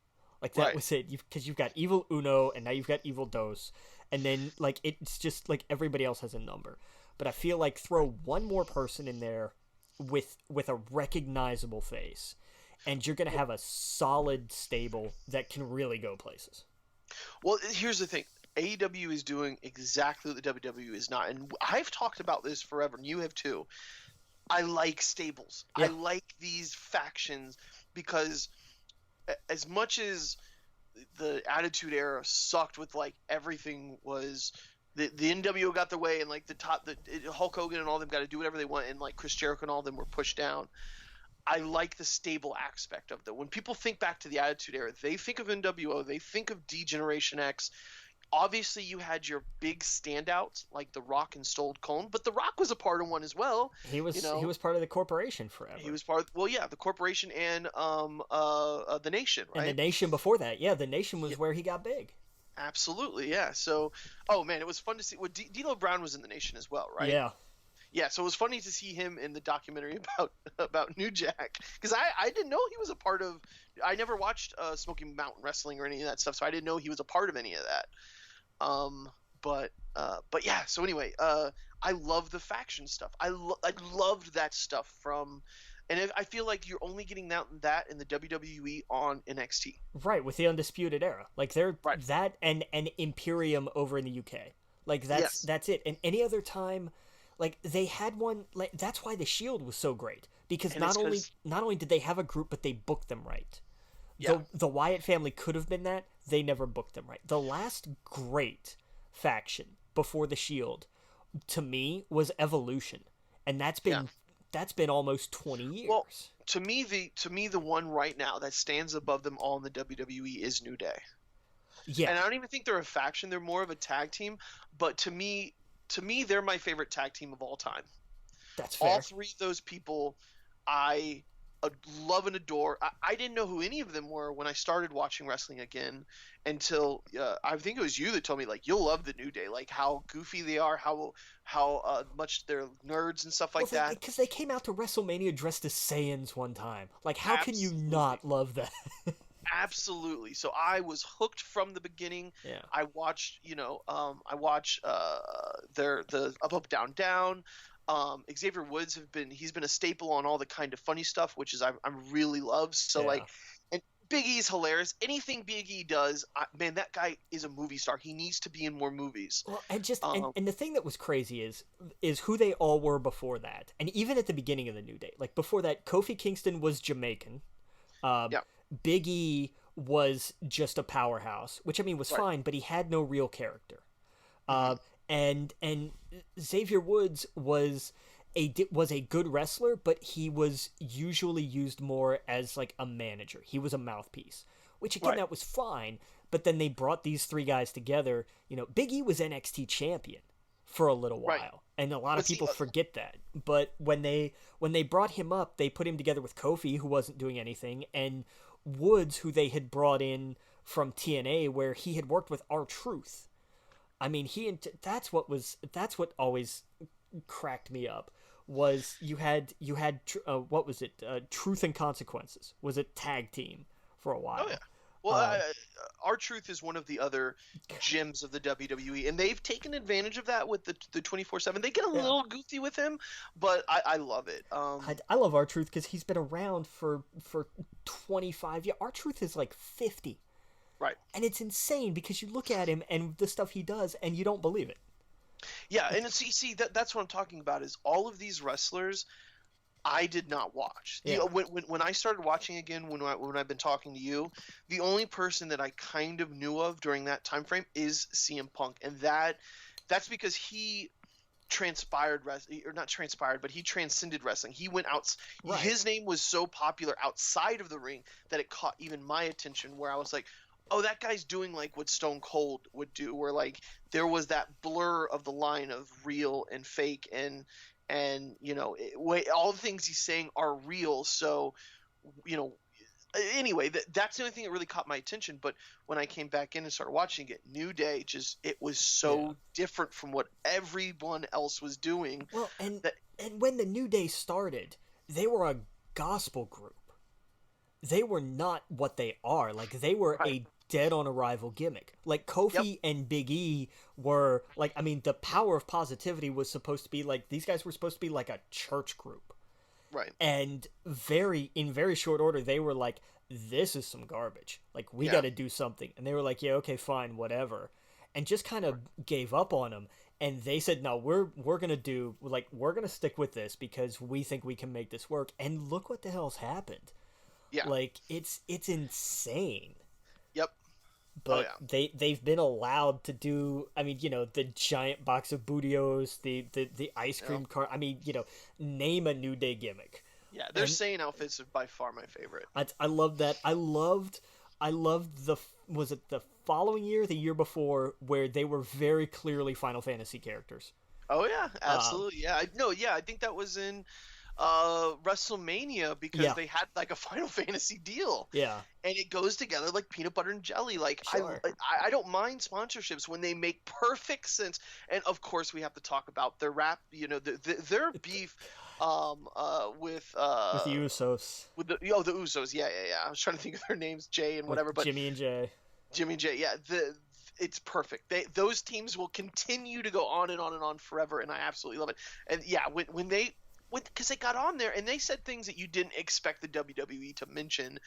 Like that was it. Because you've got Evil Uno and now you've got Evil Dos. And then like it's just like everybody else has a number. But I feel like throw one more person in there with a recognizable face, and you're going to have a solid stable that can really go places. Well, here's the thing. AEW is doing exactly what the WWE is not. And I've talked about this forever, and you have too. I like stables. Yeah. I like these factions because as much as the Attitude Era sucked with like everything was – the NWO got their way, and like Hulk Hogan and all of them got to do whatever they want, and like Chris Jericho and all of them were pushed down. I like the stable aspect of that. When people think back to the Attitude Era, they think of NWO, they think of D-Generation X. Obviously, you had your big standouts like The Rock and Stone Cold, but The Rock was a part of one as well. He was part of the Corporation forever. He was part of the Corporation and the Nation, right? And the Nation before that, the Nation was where he got big. Absolutely, yeah. So, oh man, it was fun to see. Well, D'Lo Brown was in the Nation as well, right? Yeah. Yeah, so it was funny to see him in the documentary about New Jack, because I didn't know he was a part of. I never watched Smoky Mountain Wrestling or any of that stuff, so I didn't know he was a part of any of that. But yeah. So anyway, I love the faction stuff. I loved that stuff from. And I feel like you're only getting that in the WWE on NXT. Right, with the Undisputed Era. Like they're that and Imperium over in the UK. Like that's it. And any other time, like they had one. Like that's why the Shield was so great, because not only did they have a group, but they booked them right. Yeah. The Wyatt family could have been that. They never booked them right. The last great faction before the Shield, to me, was Evolution, and that's been. Yeah. That's been almost 20 years. Well, to me, the one right now that stands above them all in the WWE is New Day. Yeah. And I don't even think they're a faction. They're more of a tag team. But to me, they're my favorite tag team of all time. That's fair. All three of those people I love and adore. I didn't know who any of them were when I started watching wrestling again until I think it was you that told me, like, you'll love the New Day, like how goofy they are, how much they're nerds and stuff like that. Because they came out to WrestleMania dressed as Saiyans one time. Like, how can you Absolutely. not love that? Absolutely. So I was hooked from the beginning. Yeah. I watched, I watched the Up Up Down Down. Xavier Woods he's been a staple on all the kind of funny stuff, which is I'm really love. So Yeah. like, and Big E's hilarious. Anything Big E does, man, that guy is a movie star. He needs to be in more movies. Well, and the thing that was crazy is who they all were before that, and even at the beginning of the New Day, like before that, Kofi Kingston was Jamaican. Yeah. Big E was just a powerhouse, which I mean was fine, but he had no real character. And Xavier Woods was a good wrestler, but he was usually used more as like a manager. He was a mouthpiece, which again that was fine. But then they brought these three guys together. You know, Big E was NXT champion for a little while, and a lot of people forget that. But when they brought him up, they put him together with Kofi, who wasn't doing anything, and Woods, who they had brought in from TNA, where he had worked with R-Truth. I mean, that's what always cracked me up was you had what was it? Truth and Consequences was a tag team for a while. Oh yeah. Well, R-Truth is one of the other gems of the WWE, and they've taken advantage of that with the 24/7. They get a little goofy with him, but I love it. I love R-Truth because he's been around for 25 years. R-Truth is like 50. Right. And it's insane because you look at him and the stuff he does and you don't believe it. Yeah, and see that's what I'm talking about is all of these wrestlers I did not watch. Yeah. You know, when I started watching again, when I've been talking to you, the only person that I kind of knew of during that time frame is CM Punk, and that's because he transpired wrestling, or not transpired, but he transcended wrestling. He went out. Right. His name was so popular outside of the ring that it caught even my attention. Where I was like, oh, that guy's doing like what Stone Cold would do, where like there was that blur of the line of real and fake, and all the things he's saying are real. So, anyway, that's the only thing that really caught my attention. But when I came back in and started watching it, New Day it was so different from what everyone else was doing. Well, and when the New Day started, they were a gospel group. They were not what they are. Like, they were a dead on arrival gimmick. Like, Kofi and Big E were like, I mean, the Power of Positivity was supposed to be like, these guys were supposed to be like a church group. Right. And in very short order, they were like, this is some garbage. Like, we got to do something. And they were like, yeah, okay, fine, whatever. And just kind of gave up on them. And they said, no, we're going to stick with this because we think we can make this work. And look what the hell's happened. Yeah. Like, it's insane. Yep. But they've been allowed to do, I mean, the giant box of Bootios, the ice cream cart. I mean, name a New Day gimmick. Yeah, their Saiyan outfits are by far my favorite. I love that. I loved was it the following year, the year before, where they were very clearly Final Fantasy characters. Oh yeah, absolutely. I think that was in WrestleMania because they had like a Final Fantasy deal. Yeah. And it goes together like peanut butter and jelly. Like, sure. I don't mind sponsorships when they make perfect sense. And of course we have to talk about their their beef with the Usos. With the Usos. Yeah. I was trying to think of their names, Jay and whatever, but Jimmy and Jay. Yeah. It's perfect. Those teams will continue to go on and on and on forever, and I absolutely love it. And yeah, because they got on there and they said things that you didn't expect the WWE to mention,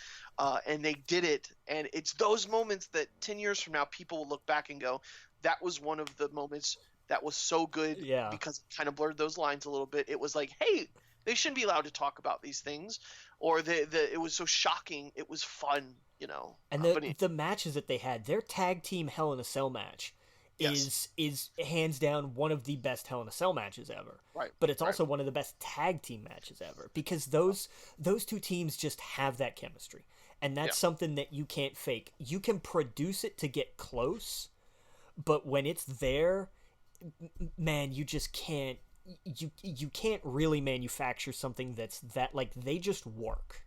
and they did it. And it's those moments that 10 years from now people will look back and go, that was one of the moments that was so good because it kind of blurred those lines a little bit. It was like, hey, they shouldn't be allowed to talk about these things, or it was so shocking. It was fun, And the matches that they had, their tag team Hell in a Cell match is hands down one of the best Hell in a Cell matches ever. Right. But it's also one of the best tag team matches ever because those two teams just have that chemistry. And that's something that you can't fake. You can produce it to get close, but when it's there, man, you just can't you can't really manufacture something that's that, like, they just work.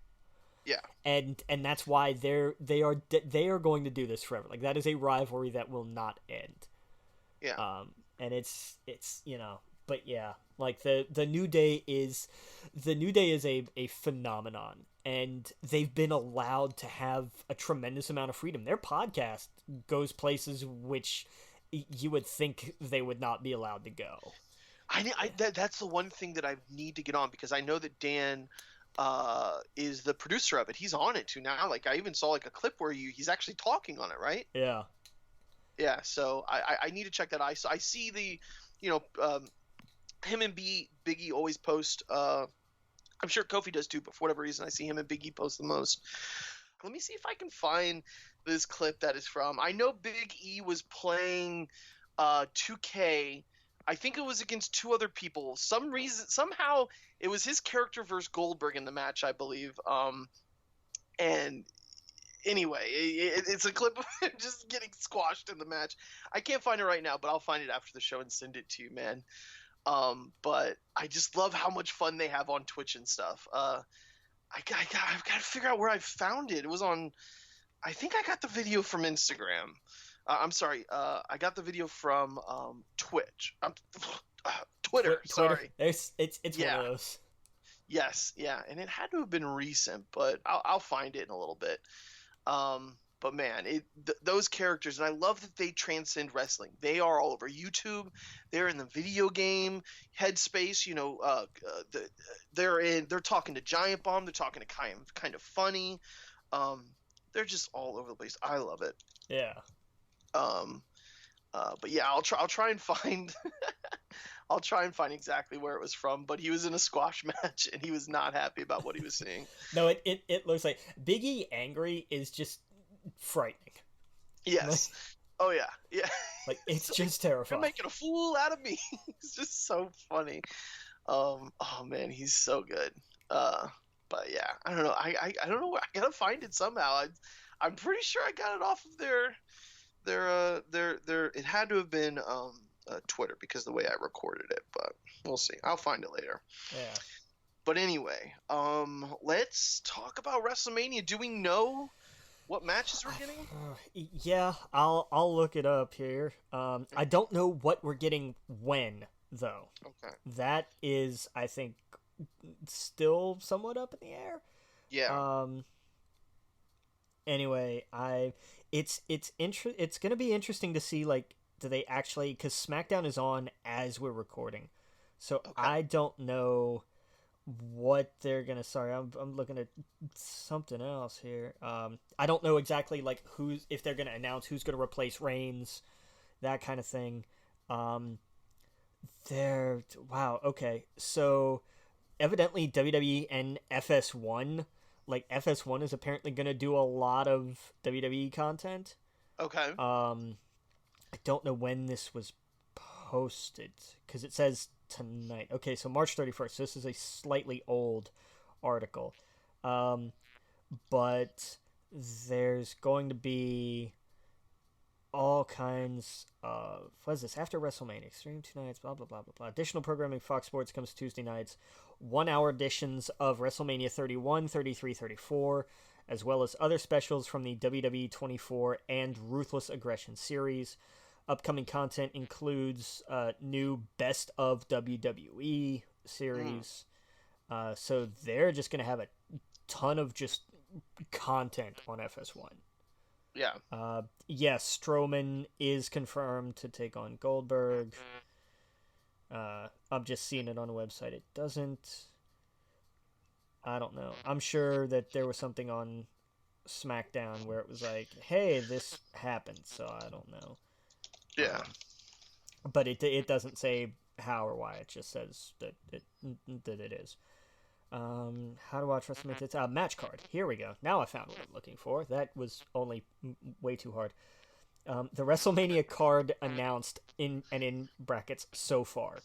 Yeah. And that's why they are going to do this forever. Like that is a rivalry that will not end. Yeah. And it's but yeah, like the New Day is a phenomenon, and they've been allowed to have a tremendous amount of freedom. Their podcast goes places which you would think they would not be allowed to go. That's the one thing that I need to get on, because I know that Dan is the producer of it. He's on it too now. Like I even saw like a clip where he's actually talking on it, right? Yeah. Yeah. So I need to check that. I see the, him and Biggie always post. I'm sure Kofi does too, but for whatever reason, I see him and Biggie post the most. Let me see if I can find this clip that is from. I know Big E was playing 2K. I think it was against two other people. Somehow it was his character versus Goldberg in the match, I believe. And anyway, it's a clip of him just getting squashed in the match. I can't find it right now, but I'll find it after the show and send it to you, man. But I just love how much fun they have on Twitch and stuff. I've got to figure out where I found it. It was on. I think I got the video from Instagram. I'm sorry. I got the video from Twitch. Twitter. Sorry. It's one of those. Yes. Yeah. And it had to have been recent, but I'll find it in a little bit. But man, those characters, and I love that they transcend wrestling. They are all over YouTube. They're in the video game headspace. They're talking to Giant Bomb. They're talking to kind of funny. They're just all over the place. I love it. Yeah. But yeah, I'll try and find. I'll try and find exactly where it was from. But he was in a squash match, and he was not happy about what he was seeing. No, it looks like Big E angry is just frightening. Yes. Oh yeah. Yeah. Like it's just terrifying. You're making a fool out of me. It's just so funny. Oh man, he's so good. But yeah, I don't know. I don't know. I gotta find it somehow. I'm pretty sure I got it off of their. It had to have been Twitter, because the way I recorded it. But we'll see. I'll find it later. Yeah. But anyway, let's talk about WrestleMania. Do we know what matches we're getting? Yeah, I'll look it up here. I don't know what we're getting when, though. Okay. That is, I think, still somewhat up in the air. Yeah. Anyway, it's gonna be interesting to see, like, do they actually, because SmackDown is on as we're recording, so okay. I don't know what they're gonna. Sorry, I'm looking at something else here. I don't know exactly like if they're gonna announce who's gonna replace Reigns, that kind of thing. Wow. Okay, so evidently WWE and FS1, like FS1 is apparently gonna do a lot of WWE content. Okay. I don't know when this was posted because it says tonight. Okay, so March 31st. This is a slightly old article. But there's going to be all kinds of... What is this? After WrestleMania. Extreme 2 nights, blah, blah, blah, blah, blah. Additional programming, Fox Sports comes Tuesday nights. 1-hour editions of WrestleMania 31, 33, 34, as well as other specials from the WWE 24 and Ruthless Aggression series. Upcoming content includes new Best of WWE series. So they're just going to have a ton of just content on FS1. Yeah. Yes, Strowman is confirmed to take on Goldberg. I'm just seeing it on the website. It doesn't... I don't know. I'm sure that there was something on SmackDown where it was like, hey, this happened, so I don't know. Yeah. But it doesn't say how or why. It just says that it is. How to watch WrestleMania. It's a match card. Here we go. Now I found what I'm looking for. That was only way too hard. The WrestleMania card announced in brackets so far.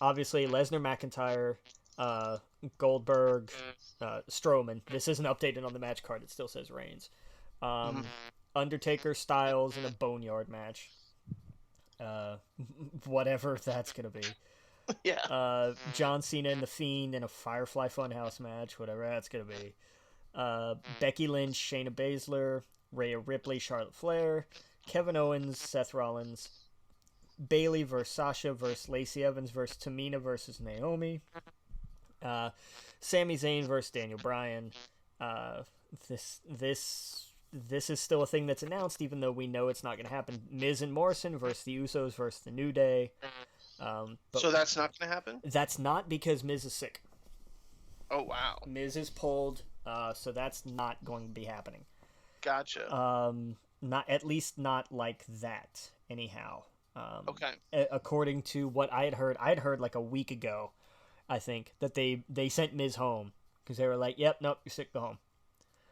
Obviously, Lesnar, McIntyre, Goldberg, Strowman. This isn't updated on the match card. It still says Reigns. Undertaker, Styles in a Boneyard match. Whatever that's gonna be. Yeah. John Cena and The Fiend in a Firefly Funhouse match. Whatever that's gonna be. Becky Lynch, Shayna Baszler, Rhea Ripley, Charlotte Flair, Kevin Owens, Seth Rollins, Bayley versus Sasha versus Lacey Evans versus Tamina versus Naomi, Sami Zayn versus Daniel Bryan. This is still a thing that's announced, even though we know it's not going to happen. Miz and Morrison versus the Usos versus the New Day. So that's not going to happen? That's not because Miz is sick. Oh, wow. Miz is pulled, so that's not going to be happening. Gotcha. Not at least not like that, anyhow. Okay. According to what I had heard like a week ago, I think, that they sent Miz home because they were like, "Yep, nope, you're sick, go home."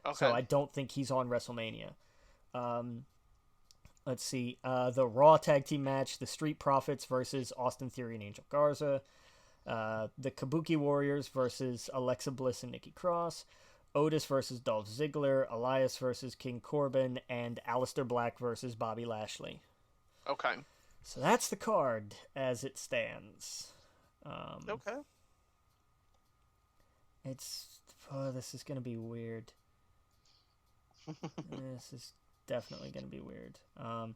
Okay. So I don't think he's on WrestleMania. Let's see. The Raw Tag Team match, the Street Profits versus Austin Theory and Angel Garza. The Kabuki Warriors versus Alexa Bliss and Nikki Cross. Otis versus Dolph Ziggler. Elias versus King Corbin. And Aleister Black versus Bobby Lashley. Okay. So that's the card as it stands. Okay. This is going to be weird. This is definitely going to be weird.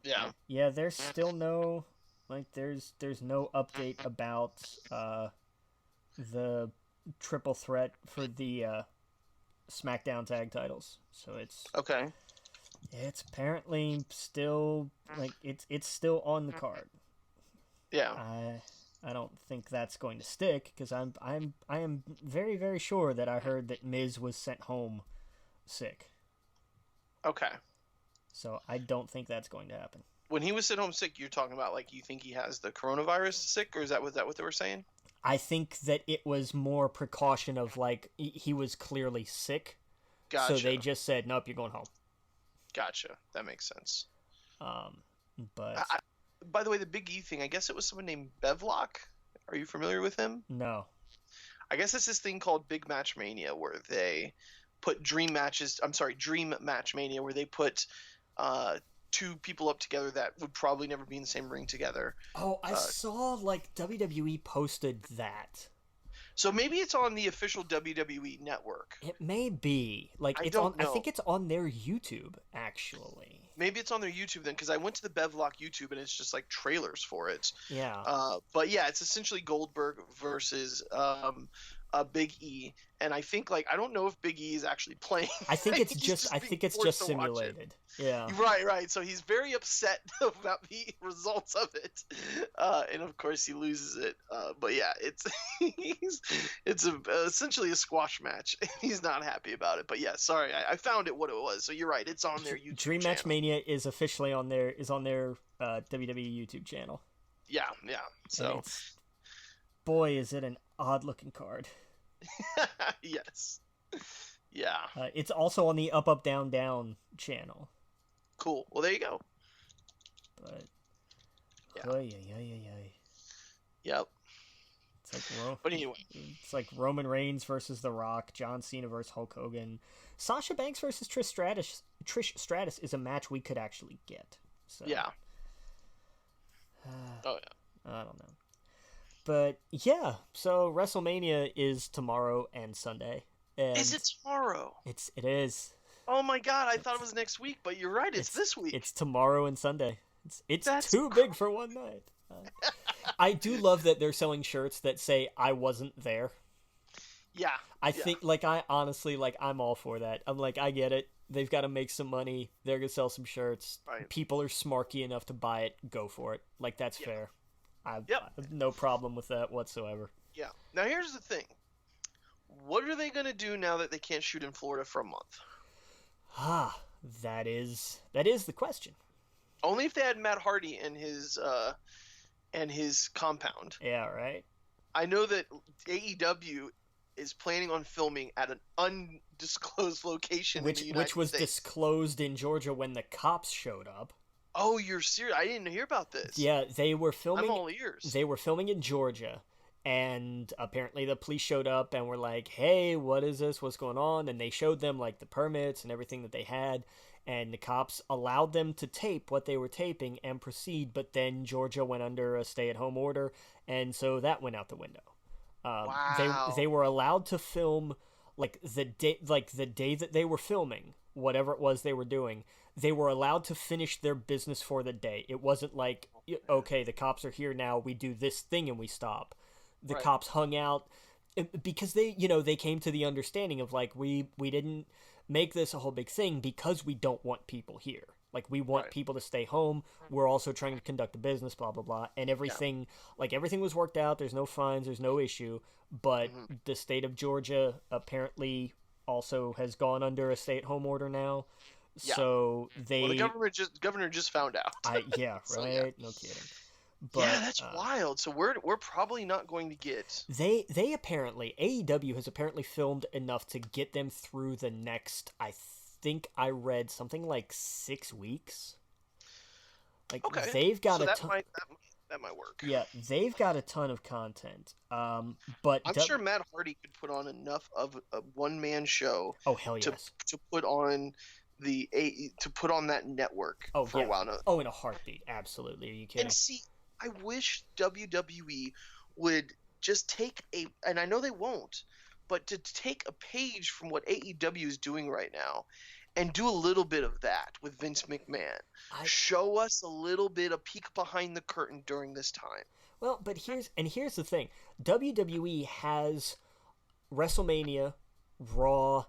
Yeah. Yeah, there's still no, there's no update about the triple threat for the SmackDown tag titles. So it's apparently still it's still on the card. Yeah. I don't think that's going to stick because I am very, very sure that I heard that Miz was sent home sick. Okay. So I don't think that's going to happen. When he was sent home sick, you're talking about you think he has the coronavirus sick, or was that what they were saying? I think that it was more precaution of he was clearly sick. Gotcha. So they just said, "Nope, you're going home." Gotcha. That makes sense. But by the way, the Big E thing, I guess it was someone named Bevlock. Are you familiar with him? No. I guess it's this thing called Big Match Mania where they put Dream Match Mania, where they put two people up together that would probably never be in the same ring together. Oh, I saw WWE posted that. So maybe it's on the official WWE network. It may be. I don't know. I think it's on their YouTube, actually. Maybe it's on their YouTube then, because I went to the Bevlock YouTube and it's just trailers for it. Yeah. But yeah, it's essentially Goldberg versus Big E, and I think I don't know if Big E is actually playing. I think it's just simulated. Yeah. Right. So he's very upset about the results of it, and of course he loses it. But yeah, it's essentially a squash match. He's not happy about it. But yeah, sorry, I found it what it was. So you're right, it's on their YouTube. Dream channel. Match Mania is officially on their WWE YouTube channel. Yeah. So, boy, is it an odd looking card. Yes. Yeah. It's also on the Up Down Down channel. Cool. Well, there you go. But yeah. Yep. But anyway, it's like Roman Reigns versus The Rock, John Cena versus Hulk Hogan, Sasha Banks versus Trish Stratus is a match we could actually get. So yeah. Oh yeah. I don't know. But yeah, so WrestleMania is tomorrow and Sunday. And is it tomorrow? It is. Oh my god, I thought it was next week, but you're right, it's this week. It's tomorrow and Sunday. It's too big for one night. I do love that they're selling shirts that say "I wasn't there." Yeah. I think I honestly I'm all for that. I'm I get it. They've got to make some money. They're gonna sell some shirts. Right. People are smarky enough to buy it. Go for it. That's fair. I have no problem with that whatsoever. Yeah. Now here's the thing. What are they going to do now that they can't shoot in Florida for a month? That is the question. Only if they had Matt Hardy in his compound. Yeah, right. I know that AEW is planning on filming at an undisclosed location in the United which was States. Disclosed in Georgia when the cops showed up. Oh, you're serious? I didn't hear about this. Yeah, they were filming. I'm all ears. They were filming in Georgia, and apparently the police showed up and were like, "Hey, what is this? What's going on?" And they showed them the permits and everything that they had, and the cops allowed them to tape what they were taping and proceed. But then Georgia went under a stay-at-home order, and so that went out the window. Wow. They were allowed to film the day that they were filming whatever it was they were doing, they were allowed to finish their business for the day. It wasn't like, okay, the cops are here now, we do this thing and we stop. The Right. cops hung out because they came to the understanding of like, we didn't make this a whole big thing because we don't want people here. Like, we want Right. people to stay home. We're also trying to conduct a business, blah blah blah, and everything everything was worked out. There's no fines, there's no issue. But Mhm. the state of Georgia apparently also has gone under a stay-at-home order now. Yeah. So Well, the they, governor just found out. yeah, So, right, yeah. no kidding. Yeah, But that's wild. So we're probably not going to get. they apparently, AEW has apparently filmed enough to get them through the next, I think I read something like 6 weeks. Like, Okay. they've got So a that ton. might work. Yeah, they've got a ton of content. But I'm sure Matt Hardy could put on enough of a one-man show oh hell to yes. to put on to put on that network Oh for yeah. a while now. Oh, in a heartbeat. Absolutely. Are you kidding? And see, I wish WWE would just take and I know they won't, but to take a page from what AEW is doing right now and do a little bit of that with Vince McMahon. Show us a little bit of peek behind the curtain during this time. Well, but here's the thing. WWE has WrestleMania, Raw,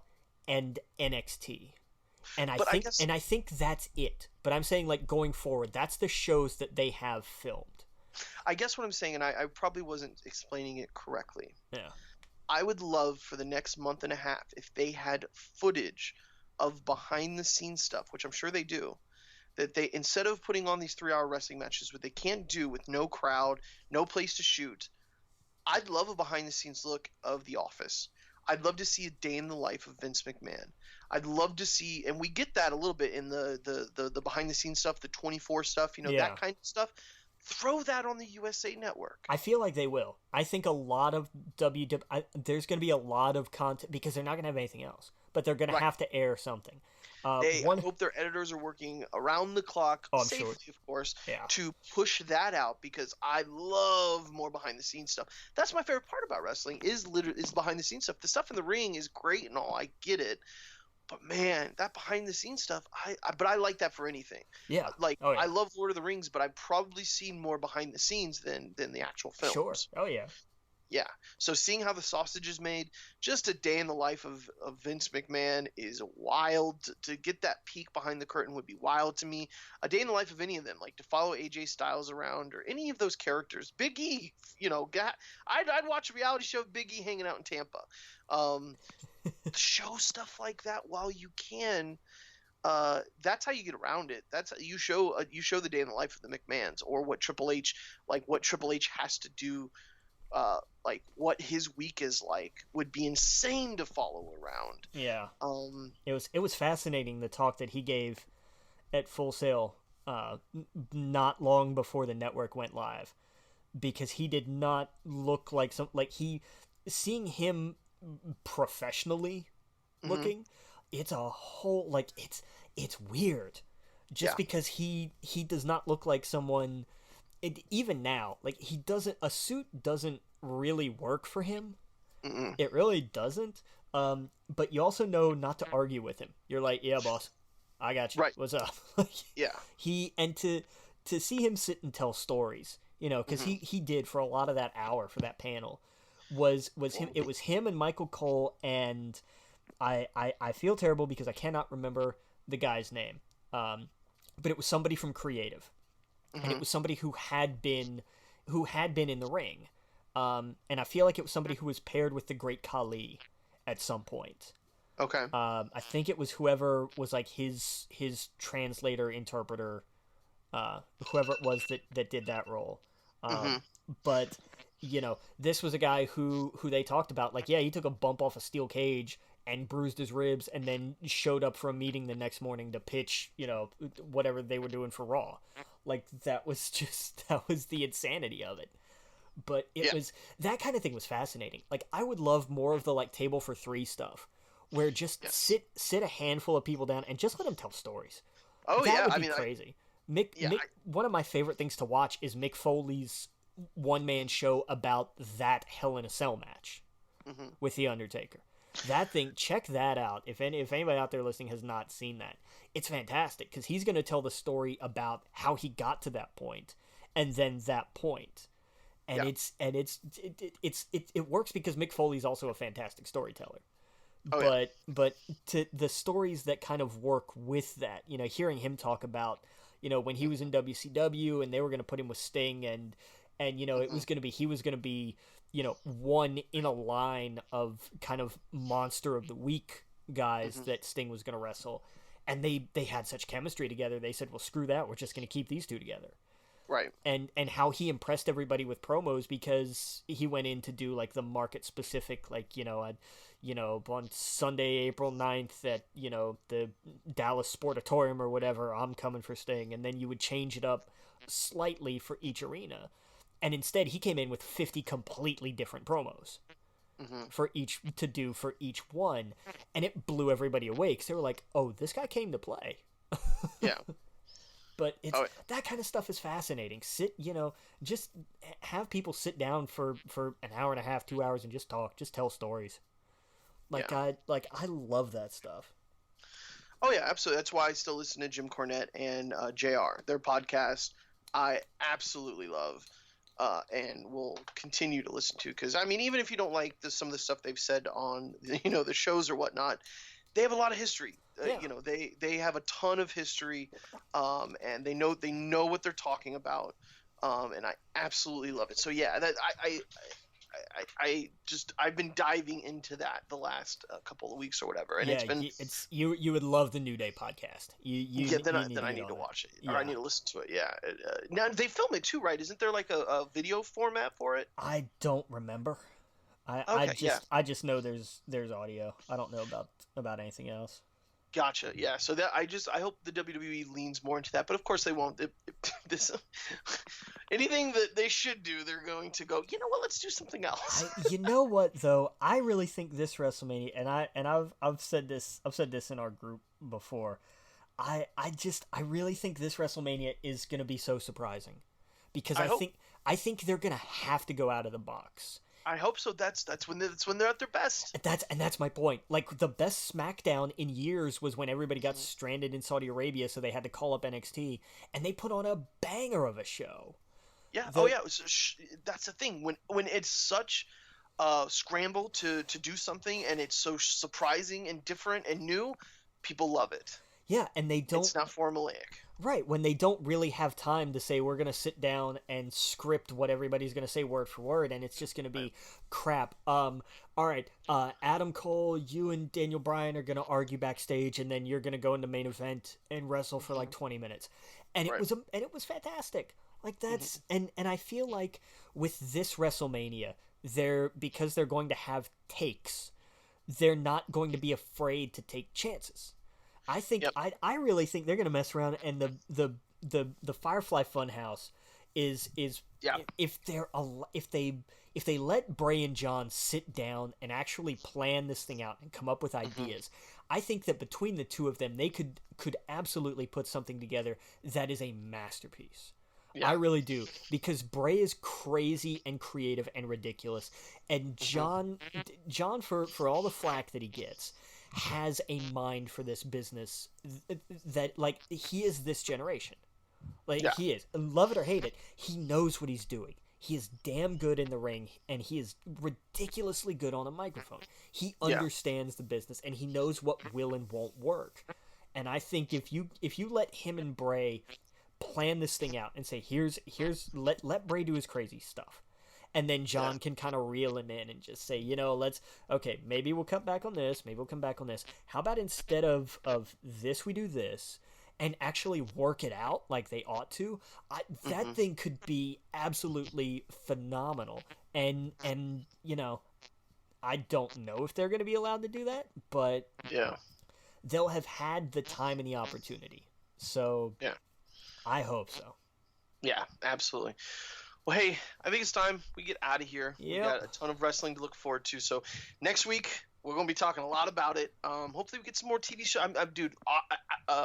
and NXT. And I think that's it. But I'm saying, like, going forward, that's the shows that they have filmed. I guess what I'm saying, and I probably wasn't explaining it correctly. Yeah. I would love for the next month and a half if they had footage of behind the scenes stuff, which I'm sure they do, that they, instead of putting on these 3-hour wrestling matches, what they can't do with no crowd, no place to shoot, I'd love a behind the scenes look of The Office. I'd love to see a day in the life of Vince McMahon. I'd love to see, and we get that a little bit in the behind the scenes stuff, the 24 stuff, that kind of stuff. Throw that on the USA Network. I feel like they will. I think a lot of there's going to be a lot of content because they're not going to have anything else, but they're going to have to air something. I hope their editors are working around the clock, safely, of course, to push that out because I love more behind the scenes stuff. That's my favorite part about wrestling is behind the scenes stuff. The stuff in the ring is great and all. I get it. But man, that behind the scenes stuff, I like that for anything. Yeah. I love Lord of the Rings, but I've probably seen more behind the scenes than the actual films. Sure. Oh yeah. Yeah. So seeing how the sausage is made, just a day in the life of Vince McMahon is wild. To get that peek behind the curtain would be wild to me. A day in the life of any of them, like to follow AJ Styles around or any of those characters. Big E, I'd watch a reality show of Big E hanging out in Tampa. Show stuff like that while you can. That's how you get around it. That's you show the day in the life of the McMahons or what Triple H has to do. Like what his week is like would be insane to follow around. Yeah. It was fascinating the talk that he gave at Full Sail not long before the network went live because he did not look like seeing him professionally looking, it's a whole it's weird just because he does not look like someone. Even now, a suit doesn't really work for him. Mm-mm. It really doesn't. But you also know not to argue with him. You're like, yeah, boss, I got you. Right. What's up? Yeah. To see him sit and tell stories, because he did for a lot of that hour for that panel, was him. It was him and Michael Cole, and I feel terrible because I cannot remember the guy's name. But it was somebody from Creative. And it was somebody who had been in the ring, and I feel like it was somebody who was paired with the Great Khali at some point. Okay. I think it was whoever was like his translator, interpreter, whoever it was that did that role. But this was a guy who they talked about. Like, yeah, he took a bump off a steel cage and bruised his ribs, and then showed up for a meeting the next morning to pitch, whatever they were doing for Raw. Like, that was the insanity of it. But it was, that kind of thing was fascinating. Like, I would love more of the, table for three stuff, where just sit a handful of people down and just let them tell stories. Oh, that would be crazy. Mick, one of my favorite things to watch is Mick Foley's one-man show about that Hell in a Cell match with The Undertaker. That thing, check that out. If anybody out there listening has not seen that, it's fantastic because he's going to tell the story about how he got to that point, and then that point, and Yeah. it works because Mick Foley's also a fantastic storyteller. Oh yeah. But to the stories that kind of work with that, hearing him talk about, when he was in WCW and they were going to put him with Sting, and it was going to be he was going to be one in a line of kind of monster of the week guys that Sting was going to wrestle, and they had such chemistry together. They said, well, screw that, we're just going to keep these two together. Right. And how he impressed everybody with promos because he went in to do like the market specific, like, on Sunday, April 9th at, the Dallas Sportatorium or whatever, I'm coming for Sting. And then you would change it up slightly for each arena. And instead he came in with 50 completely different promos for each one. And it blew everybody away because they were like, oh, this guy came to play. Yeah. But that kind of stuff is fascinating. Just have people sit down for an hour and a half, 2 hours, and just talk, just tell stories. I love that stuff. Oh yeah, absolutely. That's why I still listen to Jim Cornette and JR. Their podcast I absolutely love, and will continue to listen to, because I mean, even if you don't like some of the stuff they've said on the shows or whatnot, they have a lot of history. Yeah. They have a ton of history, and they know what they're talking about, and I absolutely love it. So yeah, that I've been diving into that the last couple of weeks or whatever, and you would love the New Day podcast. Then I need to watch it, or I need to listen to it. Yeah. Now they film it too, right? Isn't there like a video format for it? I don't remember. I just know there's audio. I don't know about anything else. Gotcha. Yeah. So I hope the WWE leans more into that, but of course they won't. Anything that they should do, they're going to go, you know what? Let's do something else. You know what though? I really think this WrestleMania, and I've said this in our group before. I really think this WrestleMania is going to be so surprising, because I think they're going to have to go out of the box. I hope so. That's when they're at their best. That's my point. Like, the best SmackDown in years was when everybody got stranded in Saudi Arabia, so they had to call up NXT, and they put on a banger of a show. Yeah. That's the thing. When it's such a scramble to do something, and it's so surprising and different and new, people love it. Yeah, and they don't. It's not formulaic. Right, when they don't really have time to say, we're going to sit down and script what everybody's going to say word for word, and it's just going to be crap. All right, Adam Cole, you and Daniel Bryan are going to argue backstage, and then you're going to go into main event and wrestle for like 20 minutes. And it was fantastic. Like, that's and I feel like with this WrestleMania, because they're going to have takes, they're not going to be afraid to take chances. I think I really think they're going to mess around, and the Firefly Funhouse is if they let Bray and John sit down and actually plan this thing out and come up with ideas. I think that between the two of them, they could absolutely put something together that is a masterpiece. Yeah. I really do, because Bray is crazy and creative and ridiculous, and John for all the flack that he gets, has a mind for this business that, like, he is this generation. He is. Love it or hate it, he knows what he's doing. He is damn good in the ring, and he is ridiculously good on a microphone. He understands the business, and he knows what will and won't work. And I think if you let him and Bray plan this thing out and say, let Bray do his crazy stuff, and then John can kind of reel him in and just say, maybe we'll cut back on this, maybe we'll come back on this. How about instead of this, we do this, and actually work it out like they ought to? That thing could be absolutely phenomenal. And I don't know if they're going to be allowed to do that, but they'll have had the time and the opportunity. So I hope so. Yeah, absolutely. Well, hey, I think it's time we get out of here. Yep. We got a ton of wrestling to look forward to. So next week, we're going to be talking a lot about it. Hopefully we get some more TV shows. Dude,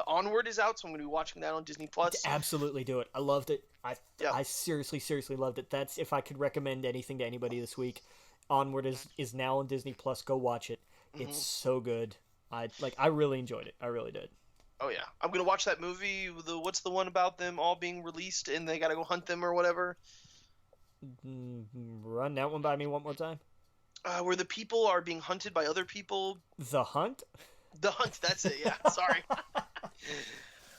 Onward is out, so I'm going to be watching that on Disney+. Absolutely do it. I loved it. I seriously loved it. That's, if I could recommend anything to anybody this week, Onward is now on Disney+. Go watch it. It's Hmm. so good. I really enjoyed it. I really did. Oh yeah, I'm gonna watch that movie. What's the one about them all being released and they gotta go hunt them or whatever? Run that one by me one more time. Where the people are being hunted by other people. The Hunt. The Hunt. That's it. Yeah. Sorry.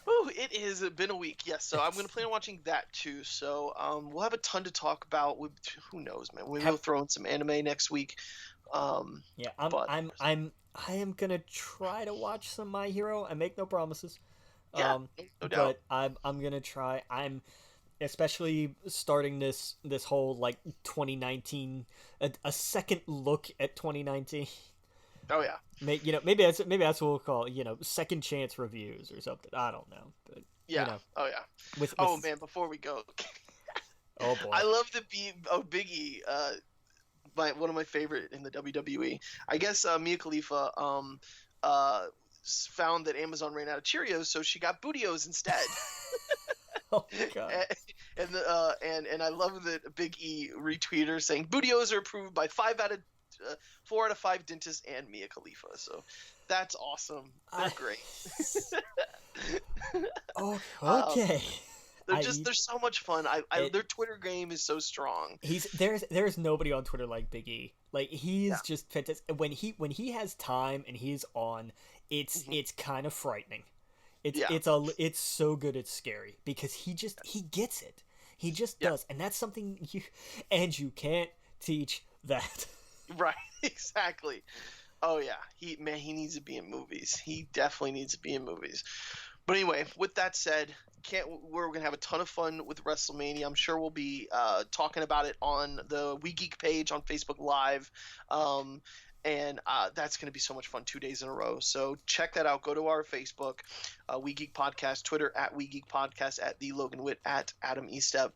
Oh, it has been a week. Yes. So I'm gonna plan on watching that too. So we'll have a ton to talk about. Who knows, man? Maybe we'll Have throw in some anime next week. Yeah, But I am gonna try to watch some My Hero. I make no promises. yeah, Um, no doubt. but I'm gonna try. I'm especially starting this whole like 2019, a second look at 2019. Oh yeah. Maybe that's what we'll call second chance reviews or something. I don't know, but you Yeah. know Oh yeah. Oh with man. Before we go, oh I boy. love the Big E. One of my favorite in the WWE. I guess Mia Khalifa uh found that Amazon ran out of Cheerios, so she got Bootios instead. Oh god. And I love that Big E retweeted her saying Bootios are approved by 4 out of 5 dentists and Mia Khalifa. So that's awesome. They're I great. oh um, okay. I they're so much fun. it Their Twitter game is so strong. he's there's nobody on Twitter like Big E. Like Yeah. he's just fantastic. When he has time and he's on, Hmm. it's kind of frightening. Yeah. It's so good it's scary because he gets it. He just Yeah. does, and that's something you can't teach that. Right. Exactly. Oh yeah. He needs to be in movies. He definitely needs to be in movies. But anyway, with that said, we're gonna have a ton of fun with WrestleMania. I'm sure we'll be talking about it on the We Geek page on Facebook Live, and that's gonna be so much fun 2 days in a row. So check that out. Go to our Facebook, We Geek Podcast, Twitter at We Geek Podcast, at the Logan Witt, at Adam Estep.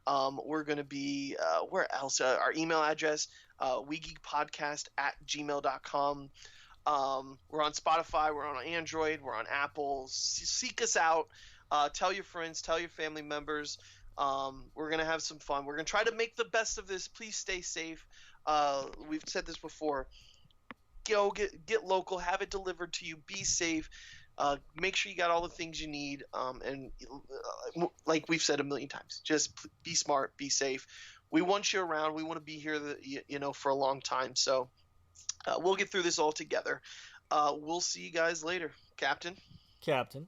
We're gonna be where else? Our email address, WeGeekPodcast at gmail.com. We're on Spotify, we're on Android, we're on Apple. Seek us out. Tell your friends, tell your family members. We're going to have some fun. We're going to try to make the best of this. Please stay safe. We've said this before. Go get local, have it delivered to you. Be safe. Make sure you got all the things you need. And like we've said a million times, just be smart, be safe. We want you around. We want to be here, for a long time. So we'll get through this all together. We'll see you guys later, Captain. Captain.